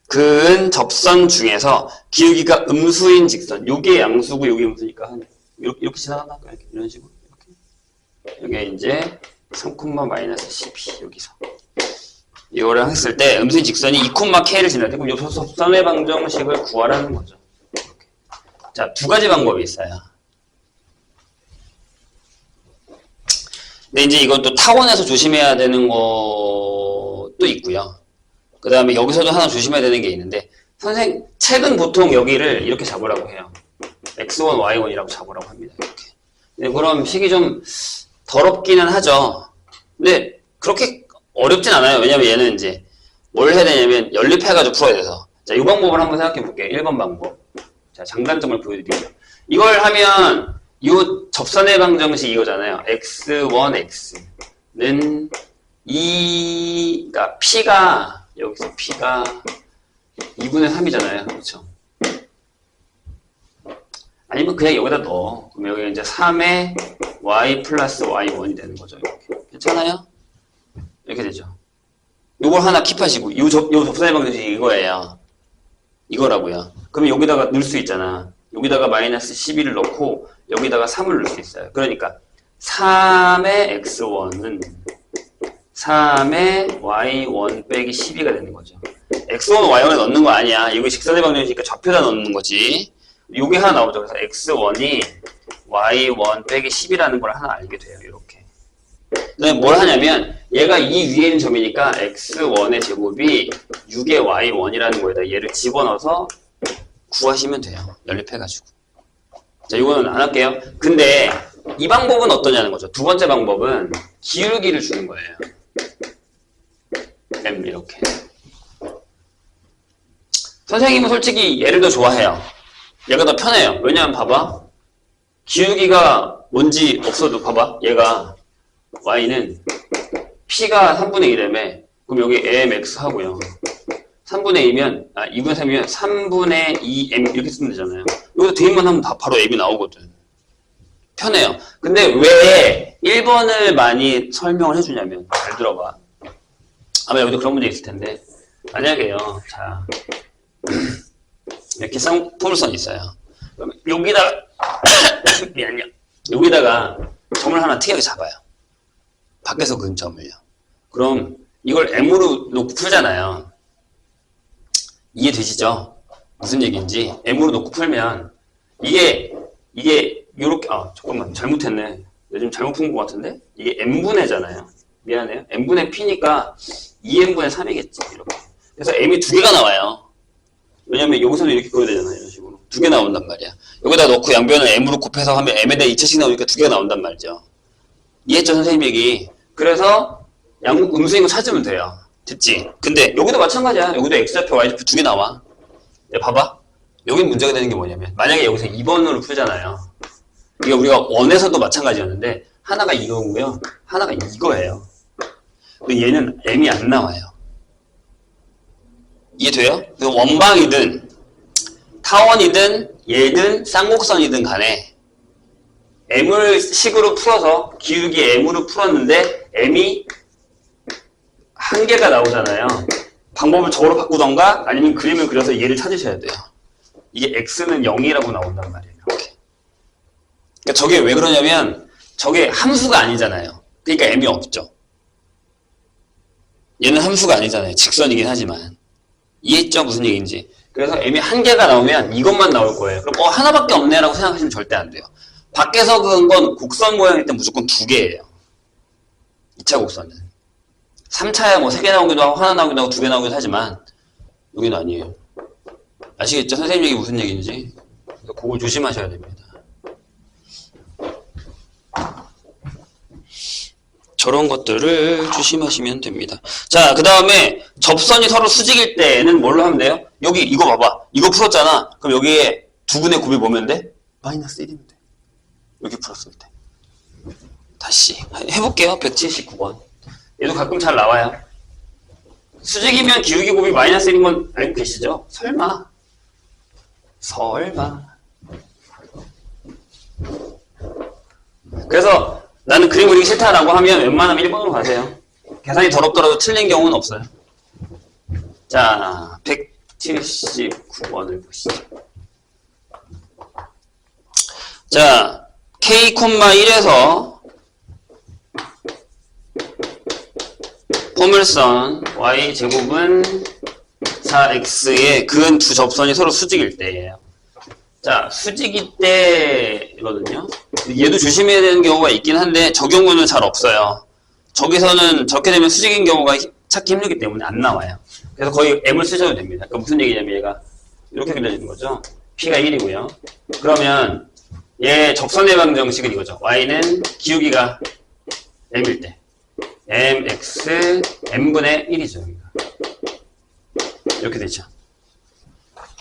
그은 접선 중에서 기울기가 음수인 직선. 요게 양수고 요게 음수니까 한 이렇게 지나간다. 이런 식으로. 이렇게. 이게 이제 3,-12 여기서 이거를 했을 때 음수인 직선이 2,k를 지날 때 그럼 이 접선의 방정식을 구하라는 거죠. 이렇게. 자, 두 가지 방법이 있어요. 근데 이제 이건 또 타원에서 조심해야 되는 것도 있고요. 그 다음에 여기서도 하나 조심해야 되는 게 있는데 책은 보통 여기를 이렇게 잡으라고 해요. x1, y1이라고 잡으라고 합니다. 이렇게. 근데 그럼 식이 좀 더럽기는 하죠. 근데 그렇게 어렵진 않아요. 왜냐면 얘는 이제 뭘 해야 되냐면 연립해가지고 풀어야 돼서. 자, 이 방법을 한번 생각해 볼게요. 1번 방법. 자, 장단점을 보여드릴게요. 이걸 하면 이 접선의 방정식 이거잖아요. x1, x는 그러니까 p가 여기서 p가 2분의 3이잖아요. 그렇죠? 아니면 그냥 여기다 넣어. 그럼 여기 이제 3의 y 플러스 y1이 되는 거죠. 이렇게. 괜찮아요? 이렇게 되죠. 요걸 하나 킵하시고, 요 접선의 방정식이 이거예요. 이거라고요. 그러면 여기다가 넣을 수 있잖아. 여기다가 마이너스 12를 넣고, 여기다가 3을 넣을 수 있어요. 그러니까, 3의 x1은 3의 y1 빼기 12가 되는 거죠. x1, y1에 넣는 거 아니야. 이거 직선의 방정식이니까 좌표에다 넣는 거지. 요게 하나 나오죠. 그래서 x1이 y1 빼기 10이라는 걸 하나 알게 돼요. 이렇게. 그다음에 뭘 하냐면 얘가 이 위에 있는 점이니까 x1의 제곱이 6의 y1이라는 거에다 얘를 집어넣어서 구하시면 돼요. 연립해가지고. 자, 이거는 안 할게요. 근데 이 방법은 어떠냐는 거죠. 두 번째 방법은 기울기를 주는 거예요. m 이렇게. 선생님은 솔직히 얘를 더 좋아해요. 얘가 더 편해요. 왜냐면 봐봐. 기울기가 뭔지 없어도 봐봐. 얘가 y는 p가 3분의 1m. 그럼 여기 amx 하고요. 3분의 2면 2분의 3이면 3분의 2m 이렇게 쓰면 되잖아요. 여기서 대입만 하면 다 바로 m이 나오거든. 편해요. 근데 왜 1번을 많이 설명을 해주냐면 잘 들어봐. 아마 여기도 그런 문제 있을 텐데 만약에요. 자 이렇게 쌍포물선이 있어요. 그럼 여기다가 미안해요. 여기다가 점을 하나 특이하게 잡아요. 밖에서 그은 점을요. 그럼 이걸 m으로 놓고 풀잖아요. 이해되시죠? 무슨 얘기인지. m으로 놓고 풀면 이게 요렇게 잠깐만 잘못했네. 요즘 잘못 푼 것 같은데? 이게 m분의잖아요. 미안해요. m분의 p니까 2m분의 3이겠지. 이렇게. 그래서 m이 두 개가 나와요. 왜냐면 여기서도 이렇게 그어야 되잖아요. 이런 식으로. 두 개 나온단 말이야. 여기다 넣고 양변을 m으로 곱해서 하면 m에 대해 2차씩 나오니까 두 개가 나온단 말이죠. 이해했죠, 선생님 얘기? 그래서 음수인 거 찾으면 돼요. 됐지? 근데 여기도 마찬가지야. 여기도 x좌표, y좌표 두 개 나와. 야, 봐봐. 여기 문제가 되는 게 뭐냐면 만약에 여기서 2번으로 풀잖아요. 이게 우리가 원에서도 마찬가지였는데 하나가 이거고요. 하나가 이거예요. 근데 얘는 m이 안 나와요. 이해돼요? 원방이든 타원이든 얘든 쌍곡선이든 간에 m을 식으로 풀어서 기울기 m으로 풀었는데 m이 한 개가 나오잖아요. 방법을 저로 바꾸던가 아니면 그림을 그려서 얘를 찾으셔야 돼요. 이게 x는 0이라고 나온단 말이에요. 이렇게. 그러니까 저게 왜 그러냐면 저게 함수가 아니잖아요. 그러니까 m이 없죠. 얘는 함수가 아니잖아요. 직선이긴 하지만. 이해했죠? 무슨 얘기인지. 그래서 m이 한 개가 나오면 이것만 나올 거예요. 그럼 하나밖에 없네라고 생각하시면 절대 안 돼요. 밖에서 그은 건 곡선 모양일 때 무조건 두 개예요. 2차 곡선은. 3차야 뭐 3개 나오기도 하고 하나 나오기도 하고 2개 나오기도 하지만 여기는 아니에요. 아시겠죠? 선생님 얘기 무슨 얘기인지. 그걸 조심하셔야 됩니다. 저런 것들을 조심하시면 됩니다. 자, 그 다음에 접선이 서로 수직일 때는 뭘로 하면 돼요? 여기 이거 봐봐. 이거 풀었잖아. 그럼 여기에 2분의 곱이 뭐면 돼? 마이너스 1이면 돼. 여기 풀었을 때. 다시 해볼게요. 179번. 얘도 가끔 잘 나와요. 수직이면 기울기 곱이 마이너스 1인 건 알고 계시죠? 설마. 그래서 나는 그림 그리기 싫다라고 하면 웬만하면 1번으로 가세요. 계산이 더럽더라도 틀린 경우는 없어요. 자, 179번을 보시죠. 자, K, 1에서 포물선 y 제곱은 4x의 근 두 접선이 서로 수직일 때예요. 자, 수직일 때거든요. 얘도 조심해야 되는 경우가 있긴 한데 저 경우는 잘 없어요. 저기서는 저렇게 되면 수직인 경우가 찾기 힘들기 때문에 안 나와요. 그래서 거의 m을 쓰셔도 됩니다. 그러니까 무슨 얘기냐면 얘가 이렇게 그려지는 거죠. p가 1이고요. 그러면 얘 접선의 방정식은 이거죠. y는 기울기가 m일 때 mx m분의 1이죠. 여기가. 이렇게 되죠.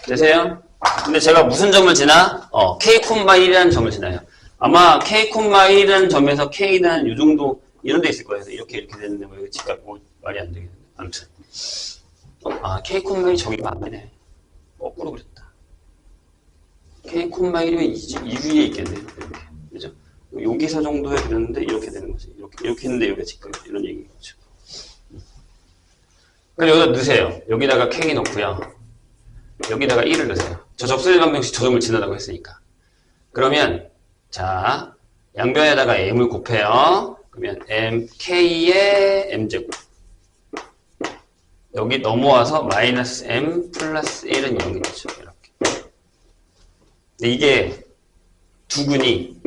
되세요? 근데 제가 무슨 점을 지나? k, 1이라는 점을 지나요. 아마 k, 1이라는 점에서 k는 한 요 정도 이런 데 있을 거예요. 이렇게 되는데 뭐 이거 직각 뭐 말이 안 되겠네. 아무튼 k, 1이 저기가 안 되네. 거꾸로 그렸다. k, 1이면 이 위에 있겠네요. 이렇게. 그죠? 여기서 정도에 그렸는데 이렇게 되는 거지. 이렇게 했는데 여기가 직각 이런 얘기인 거죠. 그럼 여기다 넣으세요. 여기다가 k 넣고요. 여기다가 1을 넣으세요. 저 접선의 방정식 저 점을 지나다고 했으니까. 그러면 자 양변에다가 m을 곱해요. 그러면 k의 m제곱. 여기 넘어와서 마이너스 m 플러스 1은 0이 되죠. 이렇게. 근데 이게 두 근이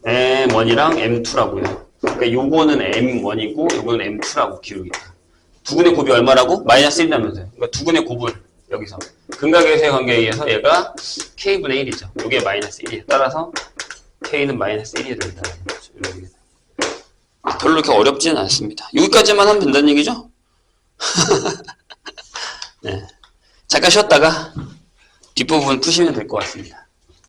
m1이랑 m2라고요. 그러니까 요거는 m1이고 요거는 m2라고 기울기가. 두 근의 곱이 얼마라고? 마이너스 1이라면서요. 그러니까 두 근의 곱은 여기서 근각에서의 관계에 의해서 얘가 k분의 1이죠. 요게 마이너스 1이에요. 따라서 k는 마이너스 1이 된다는 거죠. 별로 이렇게 어렵지는 않습니다. 여기까지만 하면 된다는 얘기죠? 네. 잠깐 쉬었다가 뒷부분 푸시면 될 것 같습니다.